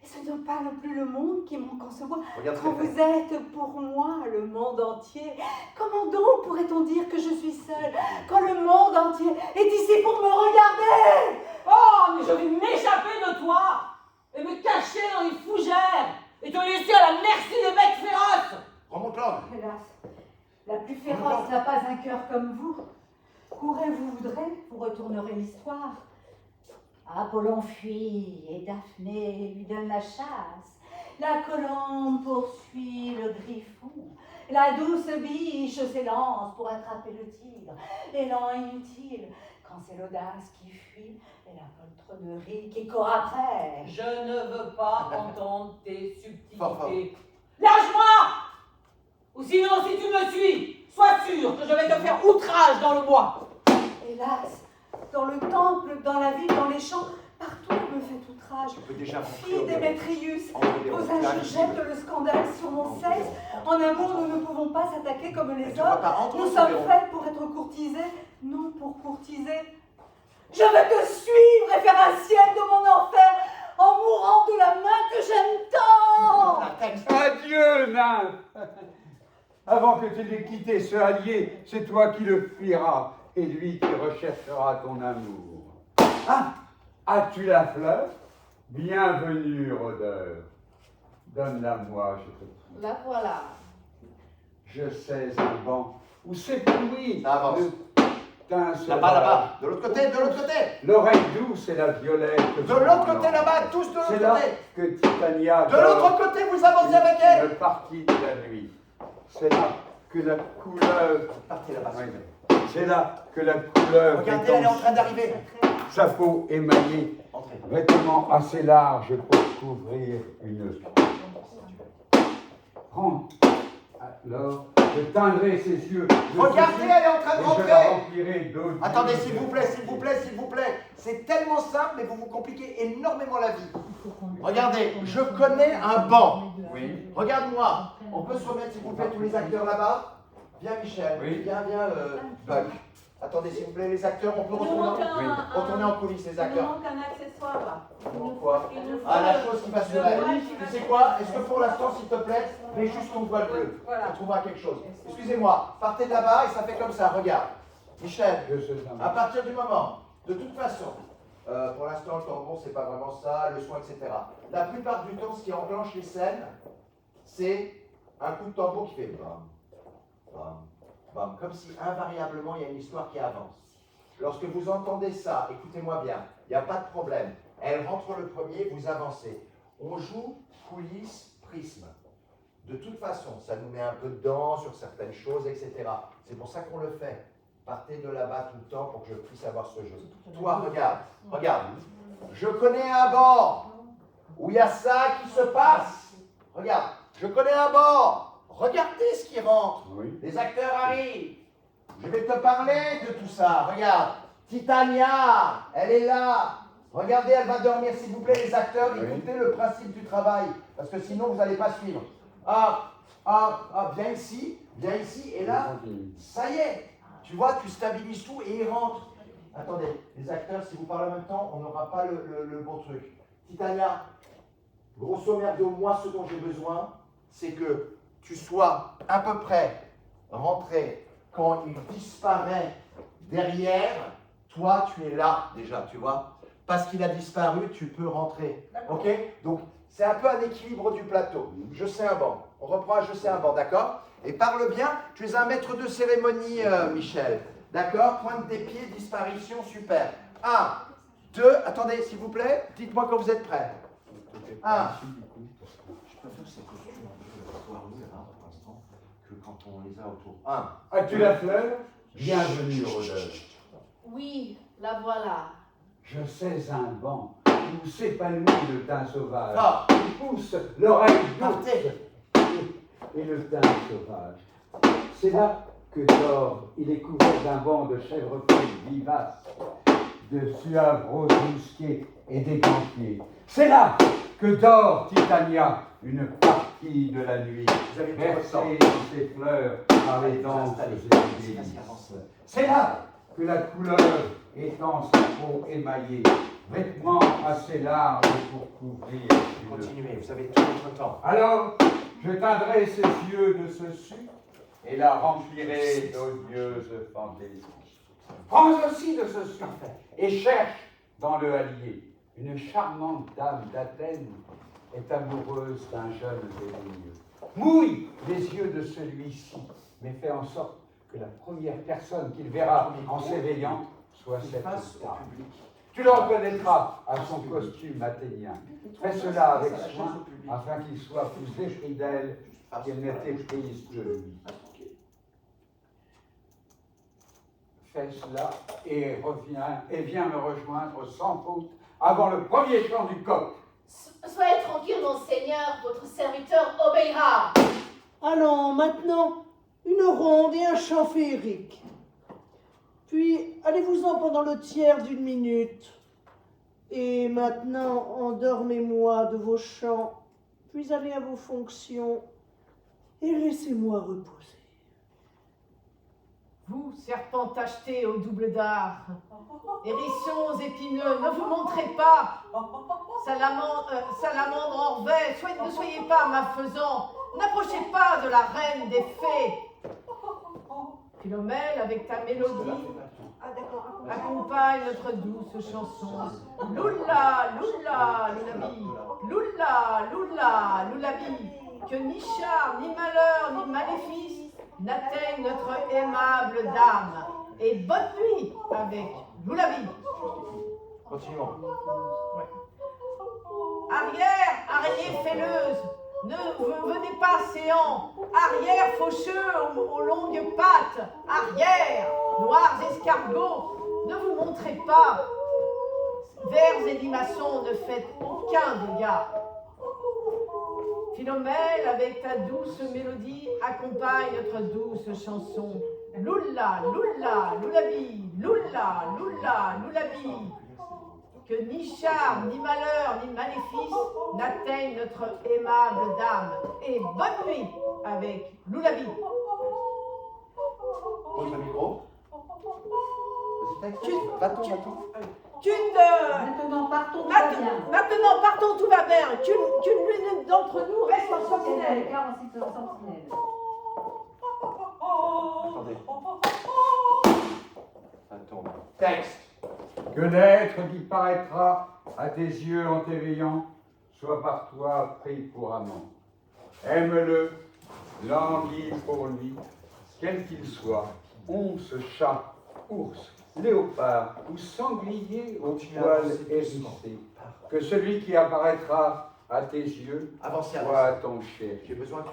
Et ce n'est pas non plus le monde qui manque en ce bois. Quand vous êtes pour moi le monde entier, comment donc pourrait-on dire que je suis seule quand le monde entier est ici pour me regarder? Oh, mais je vais m'échapper de toi et me cacher dans les fougères et te laisser à la merci des bêtes féroces. Remonte l'angle. Hélas, la plus féroce n'a pas un cœur comme vous. Courez, vous voudrez, vous retournerez l'histoire. Apollon fuit et Daphné lui donne la chasse. La colombe poursuit le griffon. La douce biche s'élance pour attraper le tigre. L'élan inutile quand c'est l'audace qui fuit et la poltronnerie qui court après. Je ne veux pas entendre tes subtilités. Fort. Lâche-moi! Ou sinon, si tu me suis, sois sûr que je vais te faire outrage dans le bois. Hélas, dans le temple, dans la ville, dans les champs, partout on me fait outrage. Tu peux déjà Fille Démétrius, vos injures jettent le scandale sur mon sexe. En amour, nous ne pouvons pas s'attaquer comme les hommes. Nous sommes faites pour être courtisés, non pour courtiser. Je veux te suivre et faire un ciel de mon enfer en mourant de la main que j'aime tant. Adieu, nymphe. Avant que tu n'aies quitté ce allié, c'est toi qui le fuiras et lui qui recherchera ton amour. Ah, as-tu la fleur? Bienvenue, rôdeur. Donne-la moi, je te prie. La voilà. je sais un banc où s'épanouit Ça avance. le teint sauvage. Là-bas, là-bas. De l'autre côté, de l'autre côté. L'oreille douce et la violette. De l'autre côté, là-bas, tous de l'autre C'est là côté. que Titania De dort l'autre côté, vous avancez avec elle. une partie de la nuit. C'est là que la couleur... Partez là-bas. Oui. C'est là que la couleur... Regardez, elle est en train d'arriver. Sa peau émaillée, Entrez. vêtements assez larges pour couvrir une... Prends. Alors, je teindrai ses yeux. de Regardez, ceci, elle est en train de et je la rentrer. remplirai d'eau. Attendez, s'il vous plaît, s'il vous plaît, s'il vous plaît. C'est tellement simple, mais vous vous compliquez énormément la vie. Regardez, je connais un banc. Oui. Regarde-moi. On peut se remettre, s'il vous plaît, tous les acteurs là-bas. Viens, Michel. Oui. Viens, Buck. Attendez, s'il vous plaît, les acteurs, on peut Il nous manque retourner en coulisses, les il nous acteurs. manque un accessoire là. Il manque quoi? Il nous faut Ah, la chose qui va se faire. voile qui Tu va sais se- quoi? Est-ce que pour l'instant, s'il te plaît, mets juste ton voile bleu. Voilà. On trouvera quelque chose. Excusez-moi, partez de là-bas et ça fait comme ça, regarde. Michel, Je sais un à banc. partir du moment, de toute façon, pour l'instant, le tambour, c'est pas vraiment ça, le soin, etc. La plupart du temps, ce qui enclenche les scènes, c'est un coup de tambour qui fait bam, bam, bam, comme si invariablement il y a une histoire qui avance. Lorsque vous entendez ça, écoutez-moi bien, il n'y a pas de problème. Elle rentre le premier, vous avancez. On joue coulisses, prisme. De toute façon, ça nous met un peu dedans sur certaines choses, etc. C'est pour ça qu'on le fait. Partez de là-bas tout le temps pour que je puisse avoir ce jeu. Toi, regarde, regarde. Je connais un banc où il y a ça qui se passe. Regarde, je connais un banc. Regardez ce qui rentre. Oui. Les acteurs arrivent. Je vais te parler de tout ça. Regarde, Titania, elle est là. Regardez, elle va dormir, s'il vous plaît, les acteurs. Oui. Écoutez le principe du travail, parce que sinon vous n'allez pas suivre. Viens ici, et là, ça y est. Tu vois, tu stabilises tout et il rentre. Attendez, les acteurs, si vous parlez en même temps, on n'aura pas le bon truc. Titania, grosso merdo, moi, ce dont j'ai besoin, c'est que tu sois à peu près rentré quand il disparaît derrière. Toi, tu es là déjà, tu vois. Parce qu'il a disparu, tu peux rentrer. Ok? Donc, c'est un peu un équilibre du plateau. Je sais un banc. On reprend à je sais un banc, d'accord? Et parle bien. Tu es un maître de cérémonie, Michel. D'accord? Pointe des pieds, disparition, super. 1, 2, attendez, s'il vous plaît. Dites-moi quand vous êtes prêts. 1. Je préfère ces costumes un peu poireux, là, pour l'instant, que quand on les a autour. 1. As-tu la fleur? Bienvenue, rôdeur. Oui, la voilà. Je sais un banc où s'épanouit le teint sauvage. Ah. Il pousse l'oreille Partez. douce et le teint sauvage. C'est là que dort, il est couvert d'un banc de chèvrefeuilles vivaces, de suaves roses musquées et d'églantillés. C'est là que dort Titania, une partie de la nuit, Vous avez tout votre temps. bercée dans ses fleurs par les danses et les délices. C'est là que la couleur étend sa peau émaillée, vêtements assez larges pour couvrir une... Continuez, vous avez tout votre temps. Alors, je teindrai ses yeux de ce sucre et la remplirai d'odieuses fantaisies. Prends aussi de ce sucre et cherche dans le hallier. Une charmante dame d'Athènes est amoureuse d'un jeune dédaigneux. Mouille les yeux de celui-ci, mais fais en sorte que la première personne qu'il verra en s'éveillant soit cette Face au dame. public. Tu le reconnaîtras à son costume athénien. Fais cela avec soin afin qu'il soit plus épris d'elle qu'elle n'était prise de lui. Fais cela et viens me rejoindre sans faute avant le premier chant du coq. Soyez tranquille, monseigneur, votre serviteur obéira. Allons, maintenant, une ronde et un chant féerique. Puis, allez-vous-en pendant le tiers d'une minute. Et maintenant, endormez-moi de vos chants, puis allez à vos fonctions et laissez-moi reposer. Vous, serpents tachetés au double dard, hérissons épineux, ne vous montrez pas. Salamandre en verre, ne soyez pas malfaisants, n'approchez pas de la reine des fées. Philomèle, avec ta mélodie, accompagne notre douce chanson. Loula, loula, loulabi, loula, loula, loulabi, que ni char, ni malheur, ni maléfice n'atteigne notre aimable dame. Et bonne nuit avec Loulabi. Continuons. Arrière, araignée fêleuse, ne venez pas séant. Arrière, faucheux aux longues pattes. Arrière, noirs escargots, ne vous montrez pas. Vers et limaçons, ne faites aucun dégât. Philomèle, avec ta douce mélodie, accompagne notre douce chanson. Loula, loula, loulabi, loula, loula, loulabi. Que ni charme, ni malheur, ni maléfice n'atteignent notre aimable dame. Et bonne nuit avec Loulabi. Pose le micro. Vas-y, va-t'en. Maintenant, partons, tout va bien. Maintenant, partons, tout va bien. Qu'une d'entre nous reste en sentinelle. Attendez. Ça tombe. Texte. Que l'être qui paraîtra à tes yeux en t'éveillant soit par toi pris pour amant. Aime-le, languis pour lui, quel qu'il soit, once, chat, ours, léopard ou sanglier au poil hérissé. Que celui qui apparaîtra à tes yeux soit ton chef. J'ai besoin que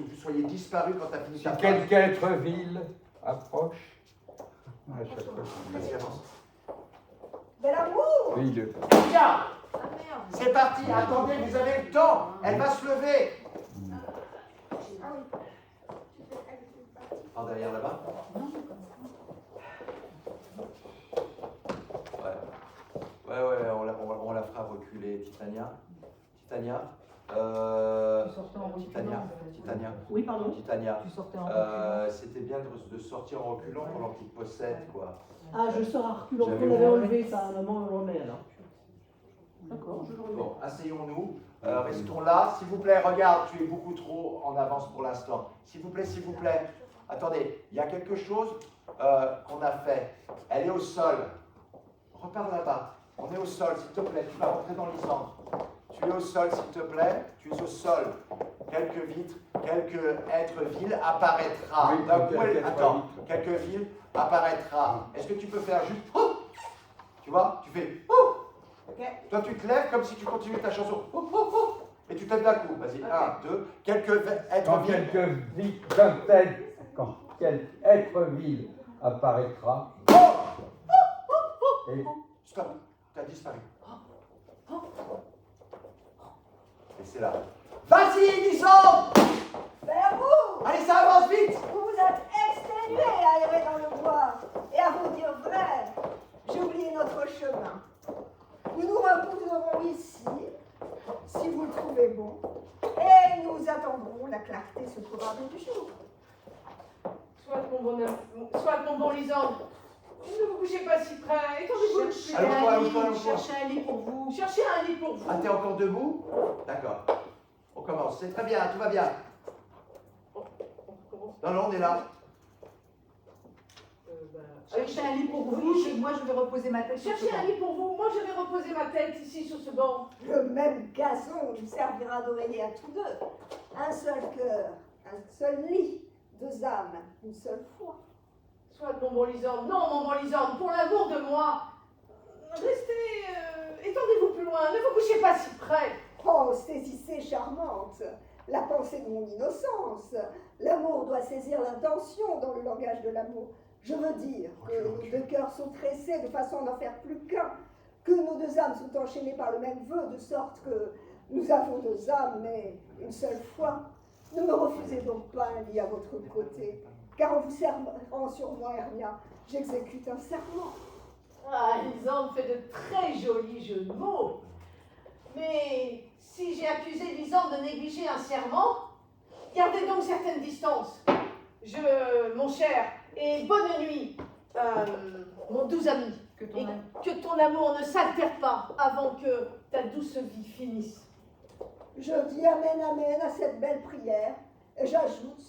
vous soyez disparu quand tu as fini Si ta phrase. quelque être vil approche, à chaque fois, Vas-y, avance. Bel amour! oui, le Bien. C'est parti, attendez, vous avez le temps. Elle va se lever. Par derrière là-bas. Ouais, on la fera reculer. Titania. Titania. Titania. Oui, pardon. Titania. Tu sortais en reculant. C'était bien de sortir en reculant pendant qu'il te possède, quoi. Ah, je sors à reculant. J'avais On avait oublié. enlevé ça, à un moment, on le remet alors. D'accord, je le remets. Bon, asseyons-nous. Restons là. S'il vous plaît, regarde, tu es beaucoup trop en avance pour l'instant. S'il vous plaît, s'il vous plaît. Attendez, il y a quelque chose qu'on a fait. Elle est au sol. Repars là-bas. On est au sol, s'il te plaît. Tu vas rentrer dans l'isandre. Tu es au sol, s'il te plaît. Tu es au sol. Quelques vitres, quelques êtres vils apparaîtra. Oui, D'un coup, attends. quelques vils apparaîtra. Est-ce que tu peux faire juste oh, tu vois, tu fais oh. Toi, tu te lèves comme si tu continuais ta chanson. Oh, oh, oh. Et tu te lèves d'un coup. Vas-y, un, deux. Quelques êtres Quand vils. quand quel être vil apparaîtra, et Stop, tu as disparu. Et c'est là. Vas-y, Lisandre. Bel amour! Allez, ça avance vite. Vous vous êtes exténué à errer dans le bois. Et à vous dire vrai, j'ai oublié notre chemin. Nous nous reposerons ici, si vous le trouvez bon, et nous attendrons la clarté se probable du jour. Soit mon bon Lisandre. Ne vous bougez pas si près. Étendez-vous. Cherchez un lit pour vous. Cherchez un lit pour vous. Ah, t'es encore debout? D'accord. On commence. C'est très bien, tout va bien. Non, on est là. Cherchez un lit pour vous. Moi, je vais reposer ma tête. Cherchez un lit pour vous. Moi, je vais reposer ma tête ici sur ce banc. Le même gazon nous servira d'oreiller à tous deux. Un seul cœur, un seul lit, deux âmes, une seule foi. Soit mon bon Lisandre. Non, mon bon Lisandre, pour l'amour de moi. Restez. Étendez-vous plus loin. Ne vous couchez pas si près. Oh, saisissez charmante, la pensée de mon innocence. L'amour doit saisir l'intention dans le langage de l'amour. Je veux dire que nos deux cœurs sont tressés de façon à n'en faire plus qu'un, que nos deux âmes sont enchaînées par le même vœu, de sorte que nous avons deux âmes, mais une seule foi. Ne me refusez donc pas un lit à votre côté, car en vous servant sur moi, Hermia, j'exécute un serment. Ah, Lisandre fait de très jolis jeux de mots. Mais si j'ai accusé Lisandre de négliger un serment, gardez donc certaines distances. Mon cher, et bonne nuit, mon doux ami. Que ton amour ne s'altère pas avant que ta douce vie finisse. Je dis amen, amen à cette belle prière, et j'ajoute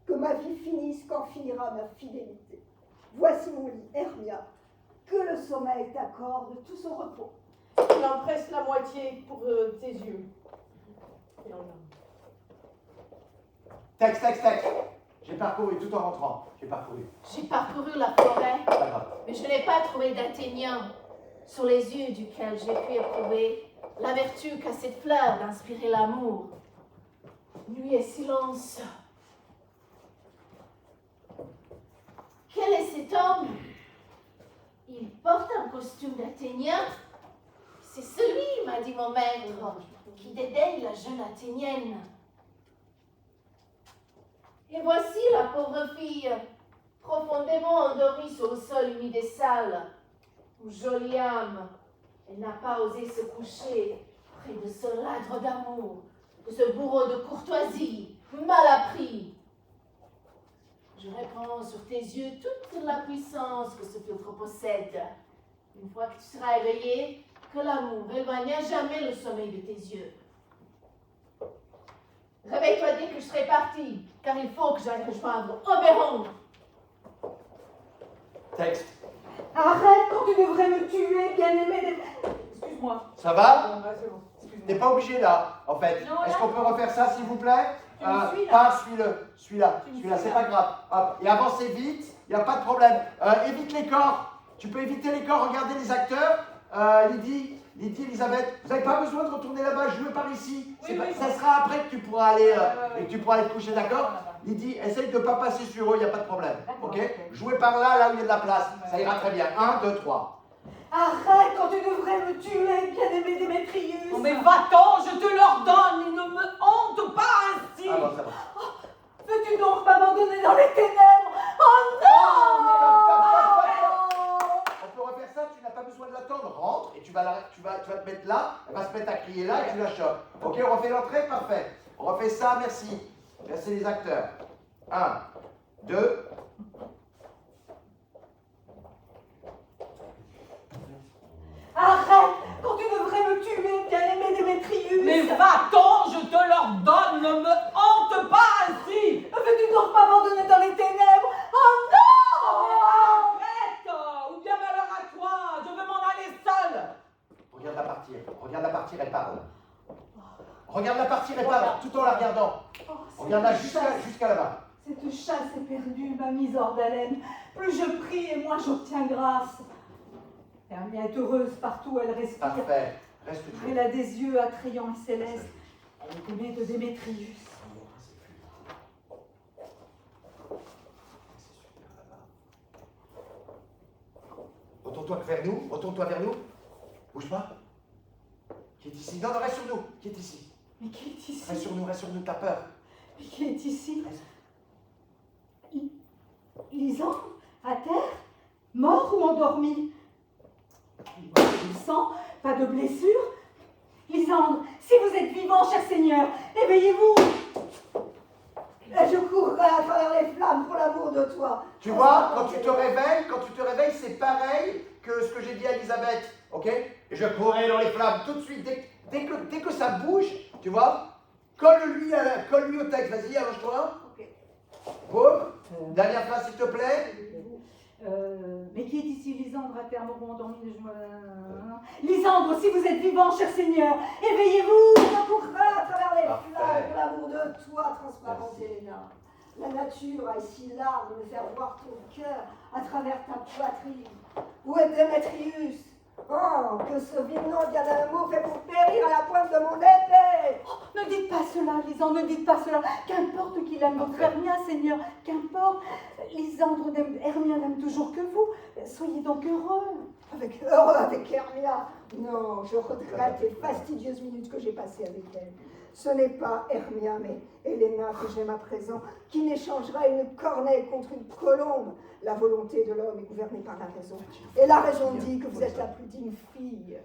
que ma vie finisse quand finira ma fidélité. Voici mon lit, Hermia, que le sommeil t'accorde tout son repos. Il en presse la moitié pour tes yeux. Texte. J'ai J'ai parcouru tout en rentrant. J'ai parcouru. J'ai parcouru la forêt, Pas grave. mais je n'ai pas trouvé d'Athénien sur les yeux duquel j'ai pu éprouver la vertu qu'a cette fleur d'inspirer l'amour. Nuit et silence. Quel est cet homme? Il porte un costume d'Athénien. C'est celui, m'a dit mon maître, qui dédaigne la jeune Athénienne. Et voici la pauvre fille, profondément endormie sur le sol humide et sale, où jolie âme, elle n'a pas osé se coucher près de ce ladre d'amour, de ce bourreau de courtoisie, mal appris. Je répands sur tes yeux toute la puissance que ce filtre possède. Une fois que tu seras éveillé, que l'amour éloigne à jamais le sommeil de tes yeux. Réveille-toi dès que je serai partie, car il faut que j'aille rejoindre Oberon. Texte. Arrête quand tu devrais me tuer, bien-aimé. Excuse-moi. Ça va? Bon, bah, c'est bon. Excuse-moi. T'es pas obligé là, en fait. Non, Est-ce là. qu'on peut refaire ça, s'il vous plaît? Tu me suis, là? Pars, suis-le. Suis-là. Tu me Suis-là, suis, c'est là. pas grave. Hop. Et avancez vite, il n'y a pas de problème. Évite les corps. Tu peux éviter les corps, regardez les acteurs. Lydie, Elisabeth, vous n'avez pas besoin de retourner là-bas, jouez par ici. Oui, oui, ça sera après que tu pourras aller, ouais. et que tu pourras aller te coucher, d'accord? Lydie, essaye de ne pas passer sur eux, il n'y a pas de problème. D'accord, Ok? ok. Jouez par là, là où il y a de la place. Ça ira très bien. 1, 2, 3. Arrête quand tu devrais me tuer, bien-aimé Démétrius. Oh, mais va-t'en, je te l'ordonne, et ne me hante pas ainsi. Ah bon, ça va. Veux-tu donc m'abandonner dans les ténèbres? Oh non! On peut refaire ça, tu n'as pas besoin de l'attendre. Rentre et tu vas te mettre là, elle va se mettre à crier là et tu la chopes. Ok, on refait l'entrée, parfait. On refait ça, merci. Merci les acteurs. 1, 2. Arrête quand tu devrais me tuer, bien-aimé Démétrius. Mais va-t'en, je te l'ordonne, ne me hante pas ainsi. Veux-tu donc m'abandonner dans les ténèbres? Oh non! Arrête, ou bien malheur à toi, je veux m'en aller seule. Regarde-la partir, elle parle. Regarde-la partir, elle parle, tout en la regardant. Regarde-la jusqu'à là-bas. Cette chasse éperdue m'a mise hors d'haleine. Plus je prie et moins j'obtiens grâce. Hermia est heureuse partout où elle respire. Parfait, reste tu. Elle a des yeux attrayants et célestes. Elle est aimée de Démétrius. Retourne-toi vers nous. Bouge pas. Qui est ici? Non, reste sur nous. Qui est ici? Mais qui est ici? Reste sur nous, t'as peur. Mais qui est ici? Lisandre, à terre, mort ou endormi? Pas de sang, pas de blessure. Lisandre, si vous êtes vivant, cher Seigneur, éveillez-vous. Je courrai à travers les flammes pour l'amour de toi. Tu vois, quand tu te réveilles, c'est pareil que ce que j'ai dit à Elisabeth, ok? Et je courrai dans les flammes tout de suite, dès que ça bouge, tu vois, colle-lui au texte, vas-y, allonge-toi. Ok. Boum, dernière phrase s'il te plaît. Mais qui est ici, Lisandre, à terre, mort ou endormi de joie? Lisandre, si vous êtes vivant, cher Seigneur, éveillez-vous. Je courrai à travers les Parfait. flammes pour l'amour de toi, transparente Helena. La nature a ici l'art de me faire voir ton cœur à travers ta poitrine. Où est Démétrius? Oh, que ce vilain Diadamo fait pour périr à la pointe de mon épée! Oh, ne dites pas cela, Lisandre, ne dites pas cela. Qu'importe qu'il aime votre Hermia, Seigneur, qu'importe. Lisandre Hermia n'aime toujours que vous. Soyez donc heureux. Heureux avec Hermia? Non, je regrette les fastidieuses minutes que j'ai passées avec elle. Ce n'est pas Hermia, mais Helena que j'aime à présent, qui n'échangera une corneille contre une colombe. La volonté de l'homme est gouvernée par la raison. Et la raison dit que vous êtes la plus digne fille.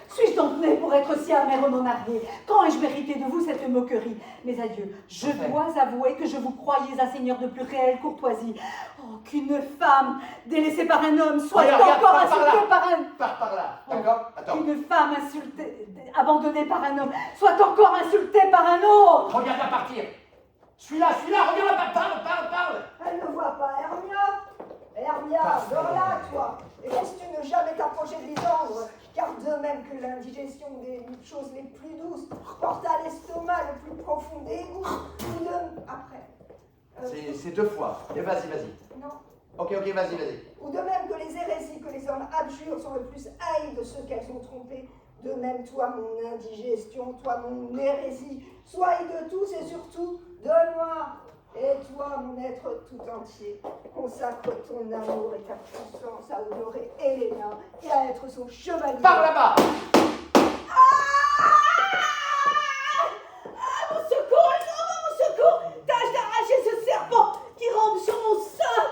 Suis-je donc née pour être si amère mon arrière? Quand ai-je mérité de vous cette moquerie? Mais adieu, je dois avouer que je vous croyais un seigneur de plus réelle courtoisie. Oh, qu'une femme délaissée par un homme soit encore insultée par un... Par là, d'accord? Attends. Qu'une femme insultée, abandonnée par un homme, soit encore insultée par un autre. Regarde-la partir. Suis-là, regarde-la, parle. Elle ne voit pas Hermia. Hermia, dors là, toi. Et laisse-tu ne jamais t'approcher de Lisandre, car de même que l'indigestion des choses les plus douces porte à l'estomac le plus profond dégoût, après. C'est 2 fois. Et vas-y, vas-y. Non. Ok, vas-y. Ou de même que les hérésies que les hommes abjurent sont le plus haïs de ceux qu'elles ont trompés, de même toi mon indigestion, toi mon hérésie, sois haï de tous et surtout de moi. Et toi mon être tout entier, consacre ton amour et ta puissance à honorer Helena et à être son chevalier. Par là-bas. Mon secours, mon secours! Tâche d'arracher ce serpent qui rampe sur mon sein!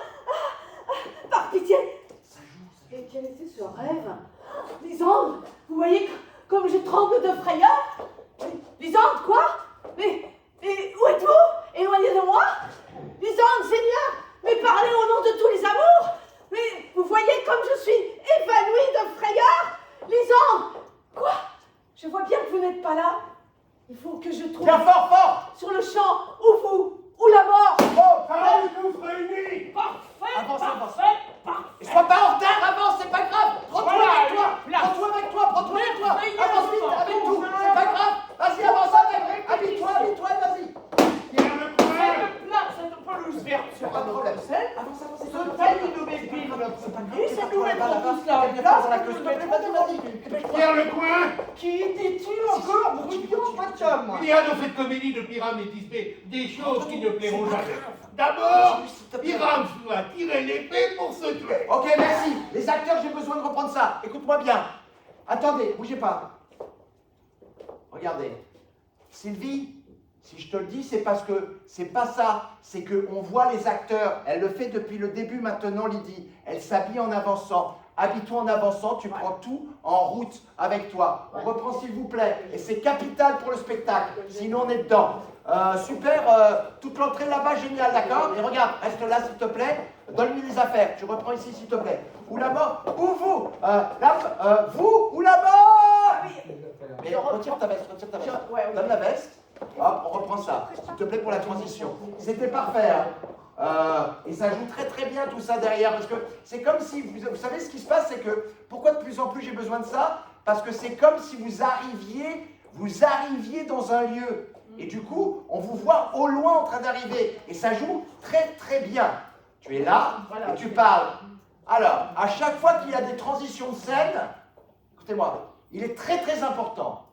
Par pitié! Et quel était ce rêve? Lisande, vous voyez comme je tremble de frayeur? Lisande, quoi? Mais où êtes-vous? Éloignez de moi? Lisande, Seigneur, mais parlez au nom de tous les amours! Mais vous voyez comme je suis évanouie de frayeur? Lisande, quoi? Je vois bien que vous n'êtes pas là. Il faut que je trouve... Bien fort! Sur le champ, ou vous, ou la mort. Oh, Allez, tous réunis! Parfait, Avance. parfait. Et sois pas en retard, avance, c'est pas grave. Prends-toi avec toi. Avance vite, avec tout. C'est pas grave. Vas-y, avance avec. Habille-toi, vas-y. Pierre Leclerc! Cette place, cette pelouse verte Pas sera de notre problème. scène. Avance, Ce taille de mes billes, et c'est nous mettrons tous là en place que nous mettrons devant lui. Pierre Lecoin! Qui dit-il encore, bruyant Matam? Il y a dans cette comédie de Pyrame et Thisbé des choses qui ne plairont jamais. D'abord, Pyrame doit tirer l'épée pour se tuer. Ok, merci. Les acteurs, j'ai besoin de reprendre ça. Écoute-moi bien. Attendez, bougez pas. Regardez. Sylvie, si je te le dis, c'est parce que c'est pas ça. C'est qu'on voit les acteurs. Elle le fait depuis le début maintenant, Lydie. Elle s'habille en avançant. Habille-toi en avançant, tu prends tout en route avec toi. On reprend s'il vous plaît. Et c'est capital pour le spectacle. Sinon, on est dedans. Super, toute l'entrée là-bas, génial, d'accord? Et regarde, reste là s'il te plaît. Donne-lui les affaires. Tu reprends ici s'il te plaît. Ou là-bas, ou vous. Vous ou là-bas. Mais retire ta veste. Donne la veste. Hop, on reprend ça. S'il te plaît pour la transition. C'était parfait. Et ça joue très très bien tout ça derrière. Parce que c'est comme si, vous savez ce qui se passe, c'est que, pourquoi de plus en plus j'ai besoin de ça? Parce que c'est comme si vous arriviez dans un lieu. Et du coup, on vous voit au loin en train d'arriver. Et ça joue très très bien. Tu es là et tu parles. Alors, à chaque fois qu'il y a des transitions de scène, écoutez-moi, il est très très important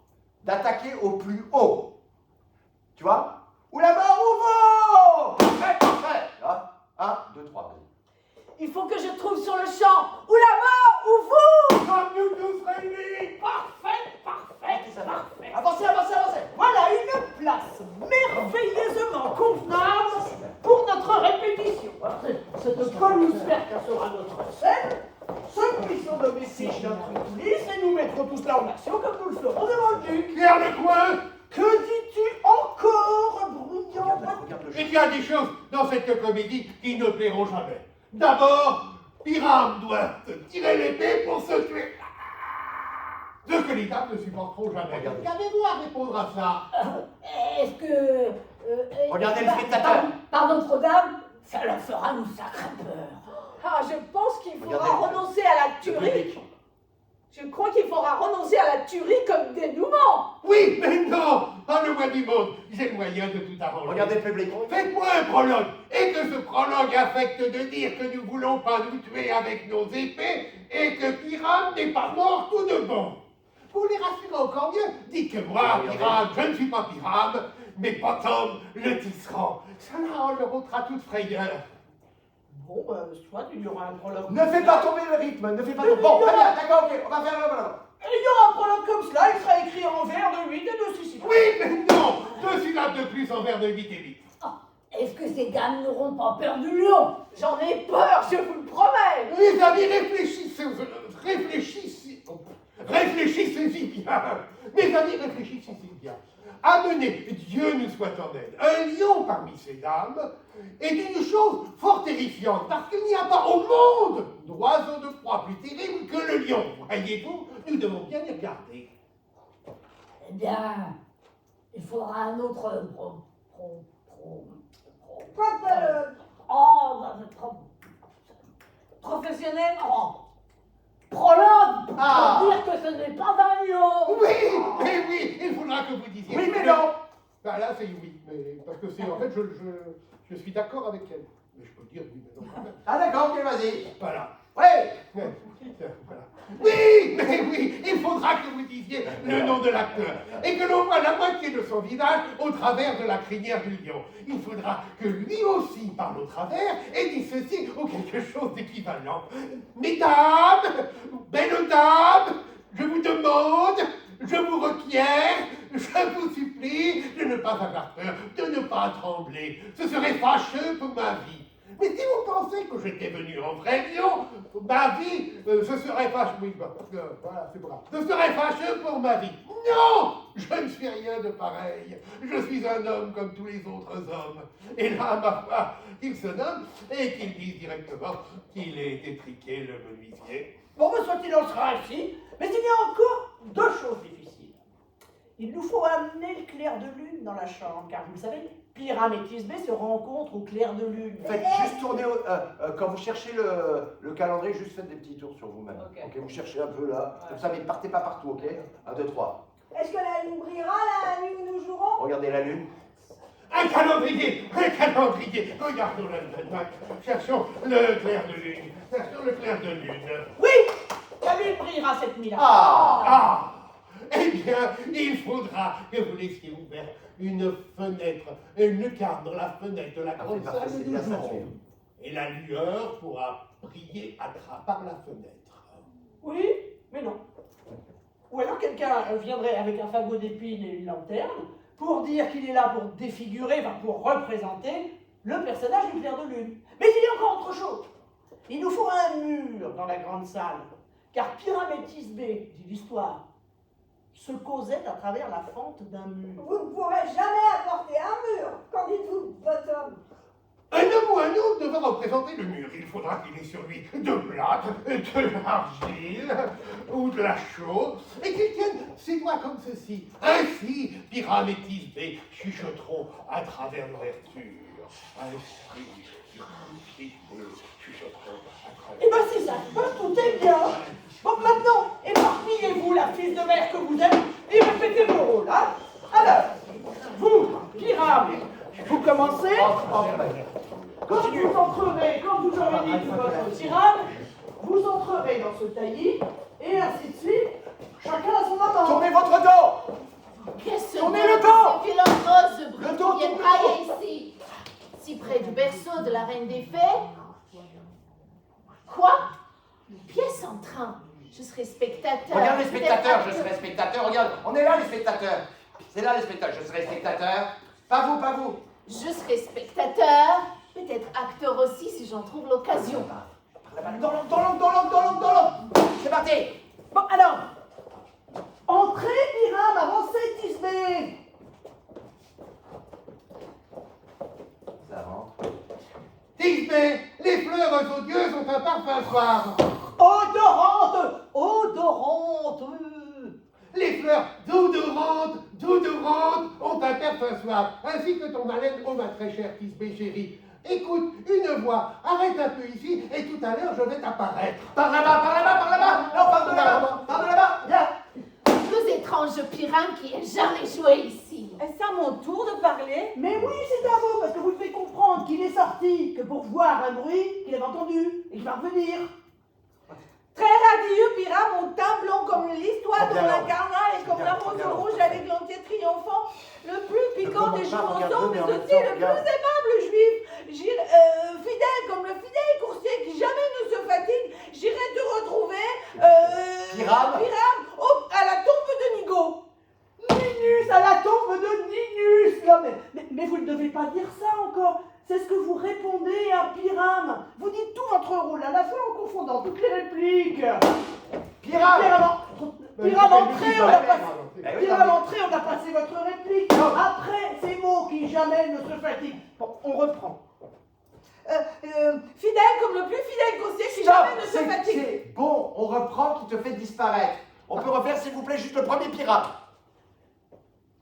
d'attaquer au plus haut. Tu vois? Ou la mort ou vous! Parfait! 1, 2, 3, vas-y. Il faut que je trouve sur le champ, ou la mort, ou vous. Comme nous tous réunis! Parfait. Avancez! Voilà une place merveilleusement convenable pour notre répétition. Cette pelouse verte sera notre scène. Ce buisson domestique notre coulisse et nous mettrons tout cela en action comme nous le ferons devant le duc. Pierre Lecoin! Que dis-tu encore, bruyant? Il y a des choses dans cette comédie qui ne plairont jamais. D'abord, Pyrame doit se tirer l'épée pour se tuer. Ce que les dames ne supporteront jamais. Qu'avez-vous à répondre à ça? Est-ce que... Regardez le spectateur. Par Notre-Dame, ça leur fera nous sacré peur. Ah, je pense qu'il faudra Regardez. renoncer à la tuerie. Je crois qu'il faudra renoncer à la tuerie comme dénouement. Oui, mais non! Dans le mois du monde, j'ai le moyen de tout arranger. Regardez le public. Faites-moi un prologue, et que ce prologue affecte de dire que nous ne voulons pas nous tuer avec nos épées, et que Pyrame n'est pas mort tout de bon. Pour les rassurer encore mieux, dites que moi, Pyrame, je ne suis pas Pyrame, mais Potam le tisserand. Cela leur ôtera toute frayeur. Bon, soit il y aura un prologue. Ne fais pas tomber le rythme, ne fais pas tomber. Bon, très bien, d'accord, ok, on va faire voilà. Et il y aura un prologue comme cela, il sera écrit en vers de 8 et de 6. Oui, mais non! 2 syllabes de plus en vers de 8 et 8. Est-ce que ces dames n'auront pas peur du lion? J'en ai peur, je vous le promets. Les amis, réfléchissez-y bien. Mes amis, réfléchissez-y bien. Amenez, Dieu nous soit en aide, un lion parmi ces dames est une chose fort terrifiante, parce qu'il n'y a pas au monde d'oiseau de proie plus terrible que le lion. Voyez-vous, nous devons bien les regarder. Eh bien, il faudra un autre... Professionnel? Prologue Ah. pour dire que ce n'est pas un lion. Oui, il faudra que vous disiez. Oui, mais non. Bah là, c'est oui, mais parce que c'est en fait, je suis d'accord avec elle. Mais je peux dire oui, mais non quand même. Ah d'accord, ok, vas-y. Voilà. Ouais. Voilà. Oui, mais oui, il faudra que vous disiez le nom de l'acteur et que l'on voit la moitié de son visage au travers de la crinière du lion. Il faudra que lui aussi parle au travers et dise ceci ou quelque chose d'équivalent. Mesdames, belles dames, je vous demande, je vous requiers, je vous supplie de ne pas avoir peur, de ne pas trembler. Ce serait fâcheux pour ma vie. Mais si vous pensez que j'étais venu en vrai lion, ma vie, ce serait fâcheux. Oui, voilà, c'est brave. Ce serait fâcheux pour ma vie. Non, je ne suis rien de pareil. Je suis un homme comme tous les autres hommes. Et là, ma foi, qu'il se nomme et qu'il dise directement qu'il est étriqué le menuisier. Bon, soit-il en sera ainsi, mais il y a encore deux choses difficiles. Il nous faut amener le clair de lune dans la chambre, car vous le savez, Pyram et Thisbé se rencontrent au clair de lune. Faites juste tourner, quand vous cherchez le calendrier, juste faites des petits tours sur vous-même. Ok, vous cherchez un peu là, comme ça, mais partez pas partout, ok? 1, 2, 3. Est-ce que la lune brillera la nuit où nous jouerons? Regardez la lune. Un calendrier, regardons l'almanach, cherchons le clair de lune, cherchons le clair de lune. Oui, la lune brillera cette nuit-là. Ah, eh bien, il faudra que vous laissiez ouverte une fenêtre, une lucarne dans la fenêtre de la grande salle où nous jouerons. Et la lueur pourra briller par la fenêtre. Oui, mais non. Ou alors quelqu'un viendrait avec un fagot d'épines et une lanterne pour dire qu'il est là pour défigurer, enfin pour représenter le personnage du clair de lune. Mais il y a encore autre chose. Il nous faut un mur dans la grande salle, car Pyram et Thisbé, dit l'histoire, se causaient à travers la fente d'un mur. Vous ne pourrez jamais apporter un mur. Qu'en dites-vous, votre homme? Un homme ou un autre devra représenter le mur. Il faudra qu'il ait sur lui de plâtre, de l'argile ou de la chaux, et qu'il tienne ses doigts comme ceci. Ainsi, Pyram et Thisbé chuchoteront à travers l'ouverture. Ainsi, Pyram et Thisbé chuchoteront à travers. Eh bien, c'est ça, tout est bien. Bon, maintenant, épargnez-vous la fille de mère que vous êtes et répétez vos rôles, hein. Alors, vous, Pyram, vous commencez. Quand vous entrerez, quand vous aurez dit votre tirade, vous entrerez dans ce taillis, et ainsi de suite, chacun à son moment. Tournez votre dos. Qu'est-ce Tournez que le dos. ces vilains roses Le brunes dos, qui viennent tournez le brailler dos. ici, si près du berceau de la reine des fées? Quoi? Une pièce en train. Je serai spectateur. Regarde les spectateurs, je serai spectateur. Regarde, on est là les spectateurs. C'est là les spectateurs, je serai spectateur. Pas vous, pas vous. Je serai spectateur, peut-être acteur aussi si j'en trouve l'occasion. Dans l'ombre. C'est parti. Bon, alors, entrez, Pyram, avancez, Thisbé. Ça rentre. Thisbé, les fleurs odieuses ont un parfum soir. Odorante. Les fleurs d'odorantes ont un parfum suave, ainsi que ton haleine, oh ma très chère Thisbé chérie. Écoute, une voix, arrête un peu ici, et tout à l'heure je vais t'apparaître. Par là-bas. Non, par de là-bas. Viens. Plus étrange Pyram qui ait jamais joué ici. Est-ce à mon tour de parler? Mais oui, c'est à vous, parce que vous le faites comprendre qu'il est sorti que pour voir un bruit qu'il avait entendu et qu'il va revenir. Très radieux, Pyram, mon teint blond comme le lys, toi dont la carna est comme la rose rouge avec l'entier triomphant, le plus piquant des chansons, mais aussi le plus aimable juif. Fidèle comme le fidèle coursier qui jamais ne se fatigue, j'irai te retrouver, Pyram, à la tombe de Nigo. Ninus, à la tombe de Ninus. Non, mais vous ne devez pas dire ça encore. C'est ce que vous répondez à Pyram. Vous dites tout votre rôle à la fois en confondant toutes les répliques. Pyram, entrez, on a passé votre réplique. Après, ces mots qui jamais ne se fatiguent. Bon, on reprend. Fidèle comme le plus fidèle coursier qui jamais ne se fatigue. C'est bon, on reprend qui te fait disparaître. On peut refaire s'il vous plaît juste le premier Pyram.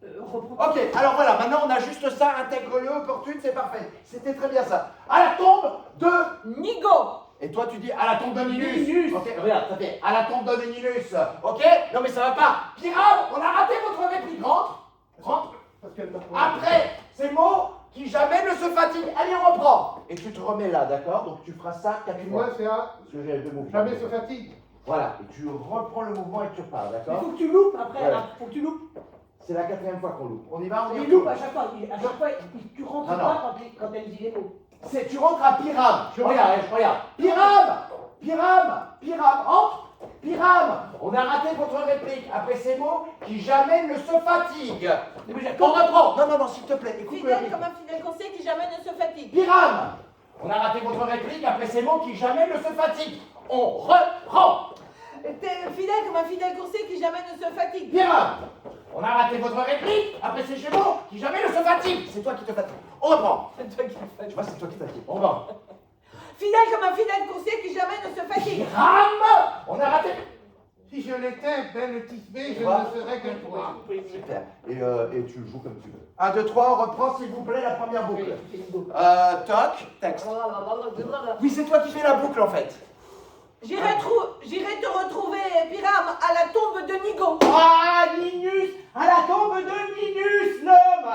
Ok, alors voilà, maintenant on a juste ça, intègre-le, opportune, c'est parfait. C'était très bien ça. À la tombe de Nigo. Et toi tu dis à la tombe de Ninus. Ok, regarde, ça fait à la tombe de Ninus. Ok. Non mais ça va pas. Pyram, on a raté votre réplique. Rentre. qu'elle m'a... Après, ces mots qui jamais ne se fatiguent. Allez, on reprend. Et tu te remets là, d'accord? Donc tu feras ça 4 Et fois. moi, c'est un... Parce que j'ai 2 mouvements. Jamais se fatigue. Voilà. Et tu reprends le mouvement et tu repars, Il d'accord? faut que tu loupes après, Ouais. là. Faut que tu loupes. C'est la 4e fois qu'on loupe. On y va, on y Il retourne. loupe à chaque fois. À chaque fois, tu rentres Non, pas quand elle dit les mots. Tu rentres à Pyram. Regarde. Pyram, entre. Pyram. On a raté votre réplique après ces mots qui jamais ne se fatiguent. On reprend. Non, s'il te plaît, écoute le Fidèle rythme. comme un fidèle conseiller qui jamais ne se fatigue. Pyram. On a raté votre réplique après ces mots qui jamais ne se fatiguent. On reprend. T'es fidèle comme un fidèle conseiller qui jamais ne se fatigue. Pyram. On a raté votre réplique après ces mots qui jamais ne se fatiguent. C'est toi qui te fatigues. On reprend. C'est toi qui te fatigues. Tu vois, c'est toi qui te fatigues. On va. Fidèle comme un fidèle conseiller qui jamais ne se fatigue. Pyram. On a raté. Si je l'étais, belle Tisbé, je Voilà. ne serais que toi. Super. Et tu le joues comme tu veux. 1, 2, 3, on reprend s'il vous plaît la première boucle. Toc, texte. Oui, c'est toi qui fais la boucle en fait. J'irai te retrouver, Pyram, à la tombe de Nigo. Ah, Ninus, à la tombe de Ninus, l'homme.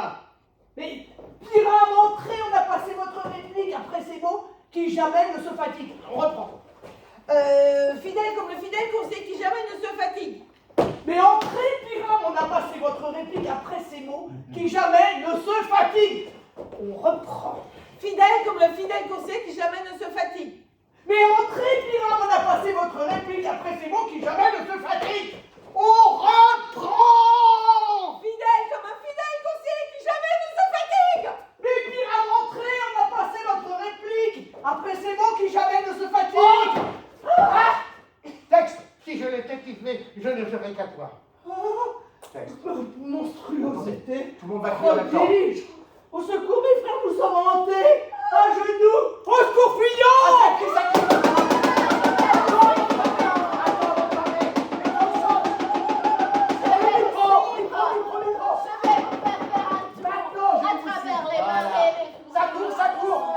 Mais Pyram, entrez, on a passé votre réplique après ces mots qui jamais ne se fatiguent. On reprend. Fidèle comme le fidèle conseiller qui jamais ne se fatigue. Mais entrez, Pyram, on a passé votre réplique après ces mots qui jamais ne se fatiguent. On reprend. Fidèle comme le fidèle conseiller qui jamais ne se fatigue. Mais entrez, Pyram, on a passé votre réplique après ces mots qui jamais ne se fatiguent. On reprend. Fidèle comme un fidèle conseiller qui jamais ne se fatigue. Mais Pyram, entrez, on a passé votre réplique après ces mots qui jamais ne se fatiguent. Texte. Si je l'étais, Tisbé, je ne serais qu'à toi. Texte. Monstruosité. Tout le monde va crier en même temps. Prodige. Au secours, mes frères, nous sommes hantés. À genoux. Au secours, fuyons. À travers les mains et les Ça court.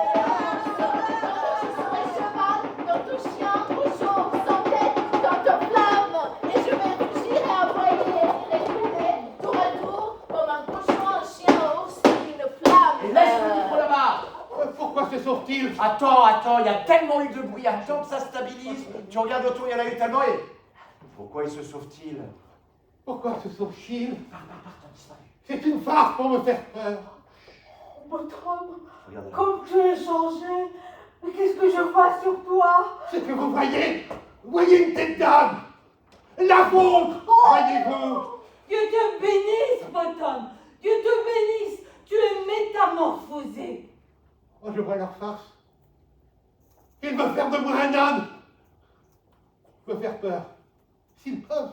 dans ton chien, cochon, sans tête, dans ta flamme. Et je vais rugir et aboyer, reculer, tour à tour, comme un cochon, un chien, un ours, une flamme. Et laisse le micro là-bas. Pourquoi se sauve-t-il? Attends, il y a tellement eu de bruit, attends que ça stabilise. Tu regardes autour, il y en a eu tellement et... Pourquoi il se sauve-t-il? Pourquoi se sauve-t-il? C'est une farce pour me faire peur. Votre homme, Regarde là. comme tu es changé, mais qu'est-ce que je vois sur toi? C'est que vous voyez une tête d'âme. La vôtre, voyez-vous. Dieu te bénisse, votre homme. Dieu te bénisse. Tu es métamorphosé. Oh, je vois leur farce. Ils veulent faire de moi un âne. Me faire peur. S'ils peuvent.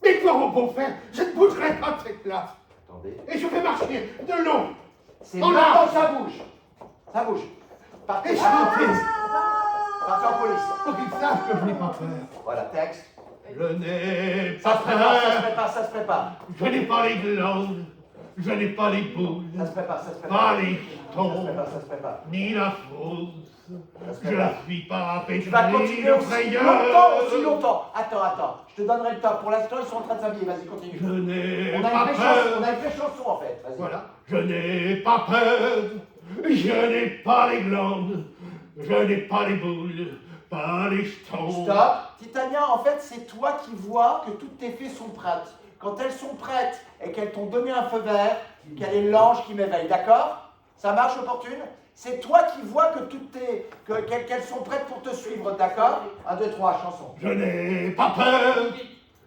Mais quoi au bon faire? Je ne bougerai pas de cette place. Attendez. Et je vais marcher de long. C'est En maintenant large. que ça bouge. Ça bouge. Partez. Et chanter. Partez en police. Pour qu'ils sachent que je n'ai pas peur. Voilà, texte. Je n'ai Ça pas se prépare, peur. ça se prépare. Je n'ai pas les glandes. Je n'ai pas les boules. Ça se prépare. Pas les Ça jetons. se prépare. Ni la fausse. Ça se Je prépare. ne suis pas Tu vas pétri continuer de aussi frayeur. longtemps. Attends. Je te donnerai le temps. Pour l'instant, ils sont en train de s'habiller. Vas-y, continue. Je n'ai On pas a une vraie peur. chanson en fait. Vas-y. Voilà. Je n'ai pas peur. Je n'ai pas les glandes. Je n'ai pas les boules. Pas les jetons. Stop. Titania, en fait, c'est toi qui vois que toutes tes fées sont prêtes. Quand elles sont prêtes et qu'elles t'ont donné un feu vert, quel est l'ange qui m'éveille, d'accord? Ça marche, opportune? C'est toi qui vois que qu'elles sont prêtes pour te suivre, d'accord? 1, 2, 3, chanson. Je n'ai pas peur.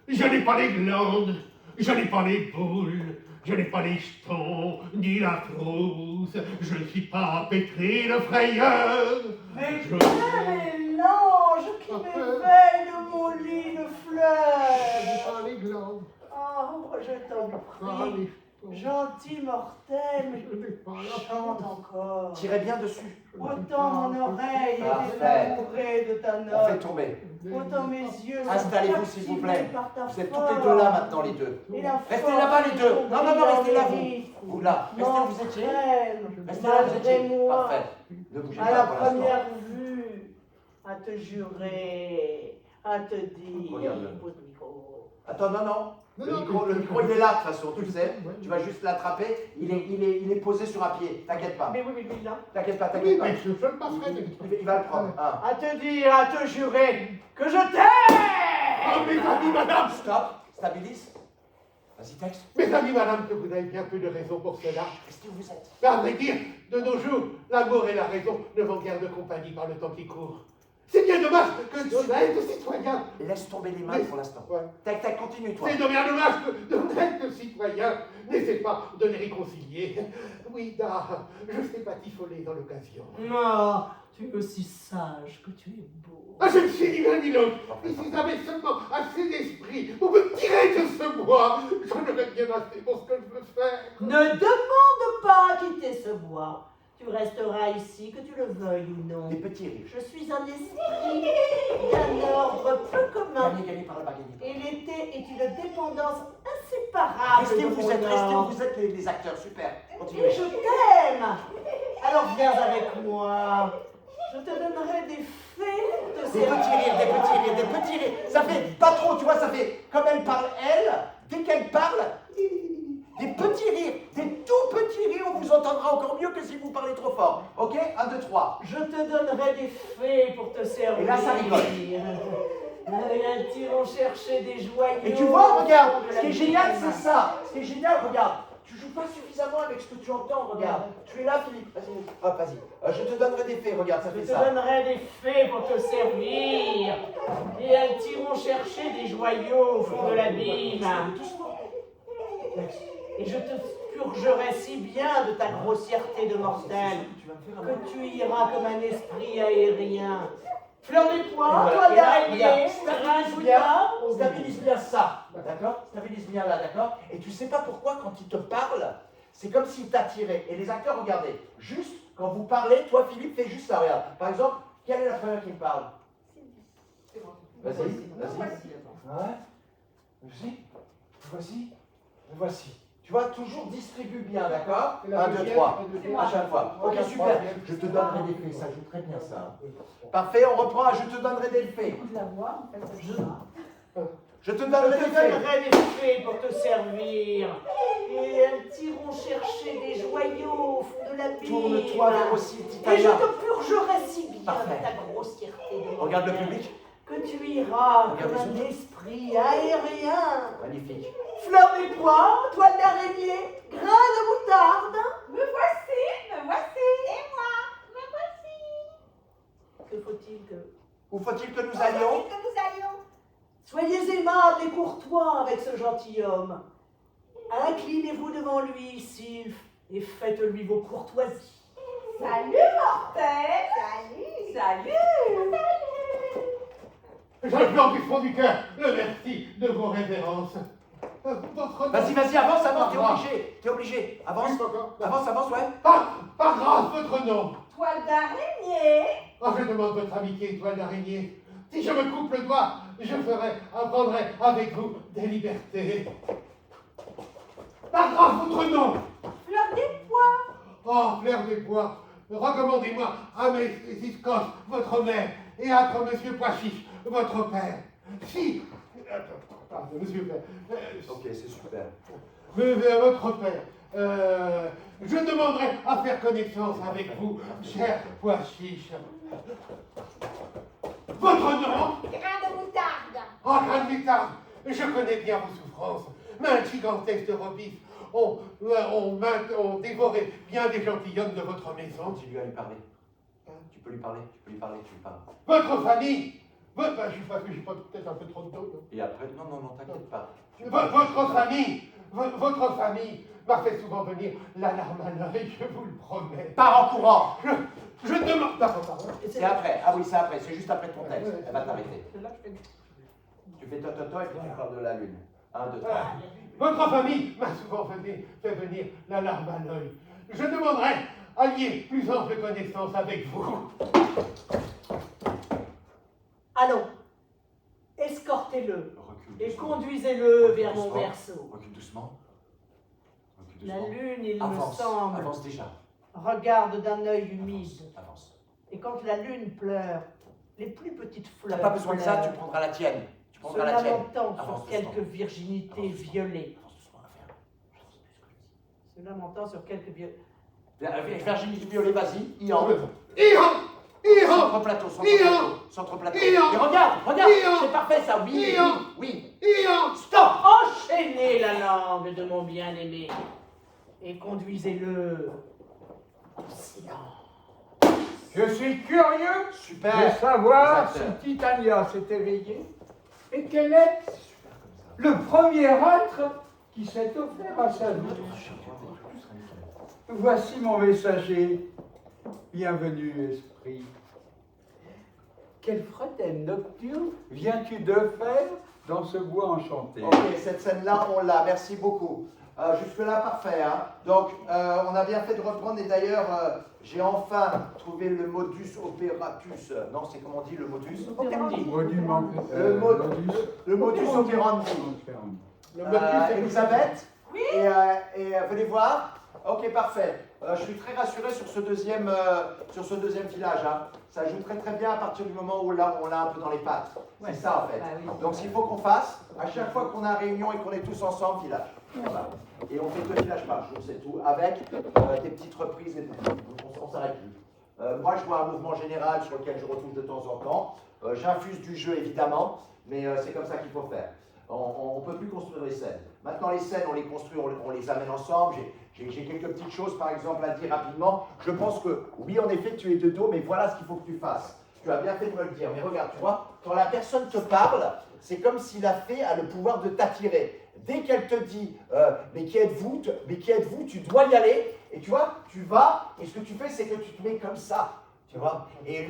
Je n'ai pas les glandes. Je n'ai pas les boules. Je n'ai pas les jetons, ni la trousse. Je ne suis pas pétri de frayeur. Mais Je- quel est l'ange qui m'éveille de mon lit de Je n'ai fleurs? pas les glandes. Oh, je t'en Pas prie, les jetons. gentil mortel, Je n'ai pas la chante encore. Tirez bien dessus. Autant mon oreille est Parfait. délabourée de ta On fait note, tomber. autant mes yeux sont Installez-vous, s'il vous plaît. captivés par ta Vous êtes toutes forme. les deux là maintenant, les deux. Et la Restez force là-bas, les deux. de ton Non, restez là, brillant vous. vitre Vous là. Restez où vous étiez. m'entraîne, Restez là, vous étiez. malgré moi, Parfait. Ne bougez à pas la pour l'instant. première vue, à te jurer, à te dire. Regarde-le. Pose le micro. Attends, non. Le micro, il est là, de toute façon, tu le sais. Tu vas juste l'attraper. Il est posé sur un pied. T'inquiète pas. Mais oui, là. T'inquiète pas, Oui, t'inquiète pas. mais je le passerai. Il va le prendre. Un. À te dire, à te jurer que je t'aime. Oh, mes amis, madame! Stop. Stabilise. Vas-y, texte. Mes amis, madame, que vous avez bien peu de raison pour cela. Restez où vous êtes. Mais à vrai dire, de nos jours, l'amour et la raison ne vont guère de compagnie par le temps qui court. C'est bien dommage que d'honnêtes citoyens... Laisse tomber les mains pour l'instant. Ouais. Tac, continue, toi. C'est bien dommage que d'honnêtes citoyens n'essaient pas de les réconcilier. Oui, da, je sais batifoler dans l'occasion. Non, tu es aussi sage que tu es beau. Ah, je ne suis ni l'un ni l'autre. Et si j'avais seulement assez d'esprit pour me tirer de ce bois, j'en aurais bien assez pour ce que je veux faire. Ne demande pas à quitter ce bois. Tu resteras ici, que tu le veuilles ou non. Des petits rires. Je suis un esprit d'un ordre peu commun. Gagné par le bas, gagné. Et l'été est une dépendance inséparable Restez de où vous mon êtes, restez où ordre. vous êtes les acteurs, super. Et Continuez. je t'aime. Alors viens avec moi. Je te donnerai des fées de Des petits rires. Ça fait pas trop, tu vois, ça fait comme elle parle, elle, dès qu'elle parle, des petits rires, des tout petits rires, on vous entendra encore mieux que si vous parlez trop fort. Ok? 1, 2, 3. Je te donnerai des fées pour te servir. Et là, ça rigole. Elles iront chercher des joyaux. Et tu vois, regarde, au fond de ce la qui est génial, ville. c'est ça. Ce qui est génial, regarde. Tu joues pas suffisamment avec ce que tu entends, regarde. Tu es là, Philippe. Vas-y, hop, vas-y. Je te donnerai des fées, regarde, ça Je fait te ça. donnerai des fées pour te servir. Et elles iront chercher des joyaux au fond de l'abîme. Et je te purgerai si bien de ta grossièreté de mortel que tu iras comme un esprit aérien. Fleur des pois, toi d'araignée, Stabilise bien ça, d'accord? Stabilise bien là, d'accord? Et tu sais pas pourquoi, quand il te parle, c'est comme s'il t'attirait. Et les acteurs, regardez, juste quand vous parlez, toi Philippe, fais juste ça, regarde. Par exemple, quelle est la première qui me parle? Vas-y. Ouais. Voici. Tu vois, toujours distribue bien, d'accord? 1, 2, 3. À chaque fois. Ok, super. Je te donnerai des fées, ça joue très bien ça. Parfait, on reprend. Je te donnerai des fées. La voix, en fait, c'est ça. Je te Je donnerai te des fées. donnerai des fées pour te servir. Et elles iront chercher des joyaux au fond de l'abîme. Tourne-toi vers aussi, Et je Titania. te purgerai si bien Parfait. de ta grossièreté de mortel Regarde le public. que tu iras Regarde comme les un esprit aérien. Magnifique. Fleur des pois, toile d'araignée, grain de moutarde. Me voici. Et moi, me voici. Que faut-il que... Où faut-il que nous allions? Que nous allions. Soyez aimables et courtois avec ce gentilhomme. Inclinez-vous devant lui, Sylphe, et faites-lui vos courtoisies. Salut, mortel. Salut. J'implore du fond du cœur le merci de vos révérences. Votre nom... Vas-y, avance, t'es obligé. Avance, ouais. Par grâce, votre nom. Toile d'araignée. Oh, je demande votre amitié, toile d'araignée. Si je me coupe le doigt, je apprendrai avec vous des libertés. Par grâce, votre nom. Fleur des pois. Oh, fleur des bois, recommandez-moi à Mrs. Coff, votre mère, et à monsieur Pois-Chiche, votre père. Si... Pardon, monsieur le père. Ok, c'est super. Votre père. Je demanderai à faire connaissance avec vous, cher Pois-Chiche. Votre nom? Grain de moutarde. Oh, grain de moutarde, je connais bien vos souffrances. Mains gigantesques de robis ont dévoré bien des gentilshommes de votre maison. Continue à lui parler. Tu peux lui parler. Votre famille, j'ai pas peut-être un peu trop de dos, non? Et après, non, t'inquiète pas. Votre famille m'a fait souvent venir la larme à l'œil, je vous le promets. Pars en courant. Je demande... Pardon. C'est après. Ah oui, c'est après. C'est juste après ton texte. Elle va t'arrêter. Tu fais toto et puis tu parles de la lune. 1, 2, 3. Votre famille m'a souvent fait venir la larme à l'œil. Je demanderai à lier plus ample connaissance avec vous. Allons, escortez-le et conduisez-le vers mon berceau. Recule doucement. La lune, il me Avance. semble, Avance déjà. regarde d'un œil humide. Avance. Et quand la lune pleure, les plus petites fleurs. T'as pas besoin de ça, pleurent. tu prendras la tienne. Tu Se prendras la tienne. lamentant Avance sur quelques doucement. virginités violées. Avance doucement, Raphaël. Je sais plus ce que je dis. Se lamentant sur quelques Virginie Violet, vas-y, Ian. Centre plateau, centre plateau. Et regarde, c'est parfait ça, oui, oui. Stop! Enchaînez la langue de mon bien-aimé et conduisez-le au silence. Je suis curieux Super. de savoir Exact. si Titania s'est éveillée et quel est le premier être qui s'est offert à sa vie. Voici mon messager. Bienvenue, esprit. Quelle fratelle nocturne viens-tu de faire dans ce bois enchanté? Ok, cette scène-là, on l'a. Merci beaucoup. Jusque-là, parfait. Hein. Donc, on a bien fait de reprendre. Et d'ailleurs, j'ai enfin trouvé le modus operatus. Non, c'est comment on dit le modus? Le modus operandi. Elisabeth? Oui. Et venez voir. Ok, parfait. Je suis très rassuré sur ce deuxième village. Hein. Ça joue très bien à partir du moment où là, on l'a un peu dans les pattes. C'est ça en fait. Donc ce qu'il faut qu'on fasse, à chaque fois qu'on a réunion et qu'on est tous ensemble, village. Voilà. Et on fait 2 villages par jour, c'est tout, avec des petites reprises et on s'arrête plus. Moi, je vois un mouvement général sur lequel je retrouve de temps en temps. J'infuse du jeu évidemment, mais c'est comme ça qu'il faut faire. On ne peut plus construire les scènes. Maintenant, les scènes, on les construit, on les amène ensemble. J'ai quelques petites choses, par exemple, à dire rapidement. Je pense que, oui, en effet, tu es de dos, mais voilà ce qu'il faut que tu fasses. Tu as bien fait de me le dire. Mais regarde, tu vois, quand la personne te parle, c'est comme si la fée a le pouvoir de t'attirer. Dès qu'elle te dit mais qui êtes-vous, tu dois y aller. Et tu vois, tu vas, et ce que tu fais, c'est que tu te mets comme ça. Tu vois, et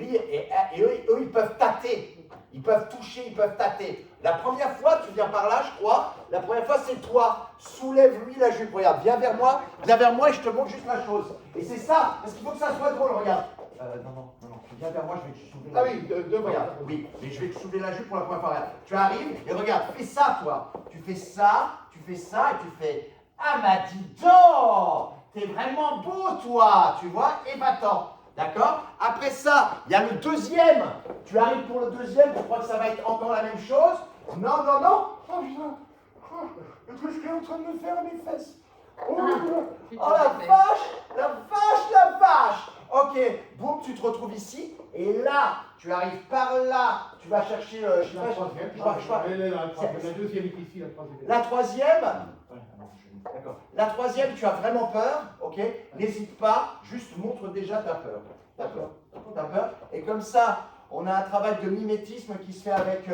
eux, ils peuvent tâter. Ils peuvent toucher, ils peuvent tâter. La première fois, tu viens par là, je crois. La première fois, c'est toi. Soulève-lui la jupe. Regarde, viens vers moi et je te montre juste la chose. Et c'est ça, parce qu'il faut que ça soit drôle. Regarde. Non. Tu viens vers moi, je vais te soulever la jupe. Ah oui, regarde. Oui, mais je vais te soulever la jupe pour la première fois. Regarde. Tu arrives et regarde, fais ça, toi. Tu fais ça et tu fais ah, bah dis donc, t'es vraiment beau, toi. Tu vois, et va-t'en. D'accord? Après ça, il y a le deuxième. Tu arrives pour le deuxième, tu crois que ça va être encore la même chose? Non. Oh putain, qu'est-ce qu'elle est en train de me faire à mes fesses? Oh la vache! Ok, boum, tu te retrouves ici, et là, tu arrives par là, tu vas chercher, La deuxième est ici, la troisième. La troisième? D'accord. La troisième, tu as vraiment peur, ok? N'hésite pas, juste montre déjà ta peur. D'accord. Ta peur. Et comme ça, on a un travail de mimétisme qui se fait avec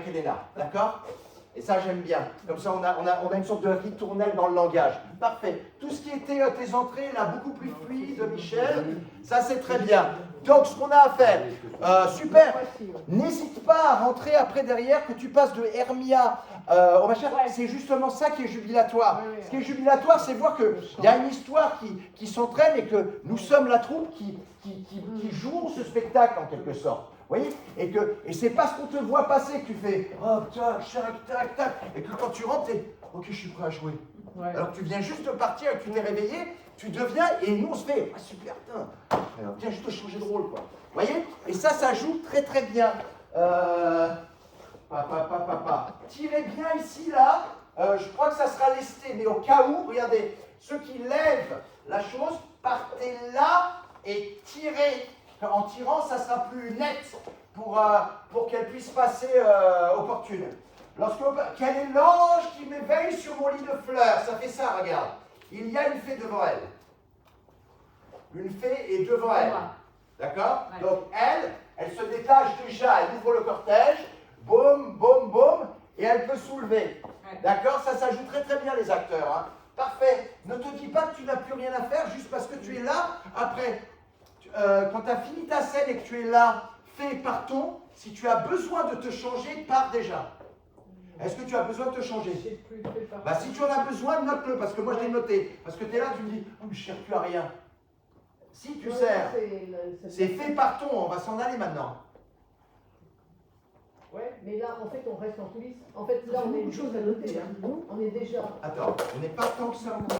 Elena. D'accord? Et ça, j'aime bien. Comme ça, on a une sorte de ritournelle dans le langage. Parfait. Tout ce qui était tes entrées, là, beaucoup plus fluide, Michel, ça, c'est très bien. Donc, ce qu'on a à faire, super. N'hésite pas à rentrer après derrière, que tu passes de Hermia au machin. C'est justement ça qui est jubilatoire. Ce qui est jubilatoire, c'est voir qu'il y a une histoire qui s'entraîne et que nous sommes la troupe qui joue ce spectacle en quelque sorte. Vous voyez? Et c'est parce qu'on te voit passer que tu fais oh tac, et que quand tu rentres, t'es ok, je suis prêt à jouer. Ouais. Alors que tu viens juste de partir et que tu t'es réveillé, tu deviens, et nous on se fait ah super, viens juste de changer de rôle quoi. Vous voyez? Et ça joue très bien. Tirez bien ici là, je crois que ça sera lesté, mais au cas où, regardez, ceux qui lèvent la chose, partez là et tirez. En tirant, ça sera plus net pour qu'elle puisse passer opportune. Quel est l'ange qui m'éveille sur mon lit de fleurs? Ça fait ça, regarde. Il y a une fée devant elle. Une fée est devant elle. D'accord? Ouais. Donc elle se détache déjà, elle ouvre le cortège, boum, et elle peut soulever. Ouais. D'accord? Ça joue très bien les acteurs. Hein. Parfait. Ne te dis pas que tu n'as plus rien à faire juste parce que tu es là. Après, quand tu as fini ta scène et que tu es là, fais partons. Si tu as besoin de te changer, pars déjà. Est-ce que tu as besoin de te changer? Bah, si tu en as besoin, note-le, parce que moi je l'ai noté. Parce que tu es là, tu me dis, oh, mais je ne sers plus à rien. Si tu sers, c'est fait partons, on va s'en aller maintenant. Ouais, mais là, en fait, on reste en coulisses. En fait, là, on a une chose à noter. Hein. On est déjà... Attends, on n'est pas tant que ça.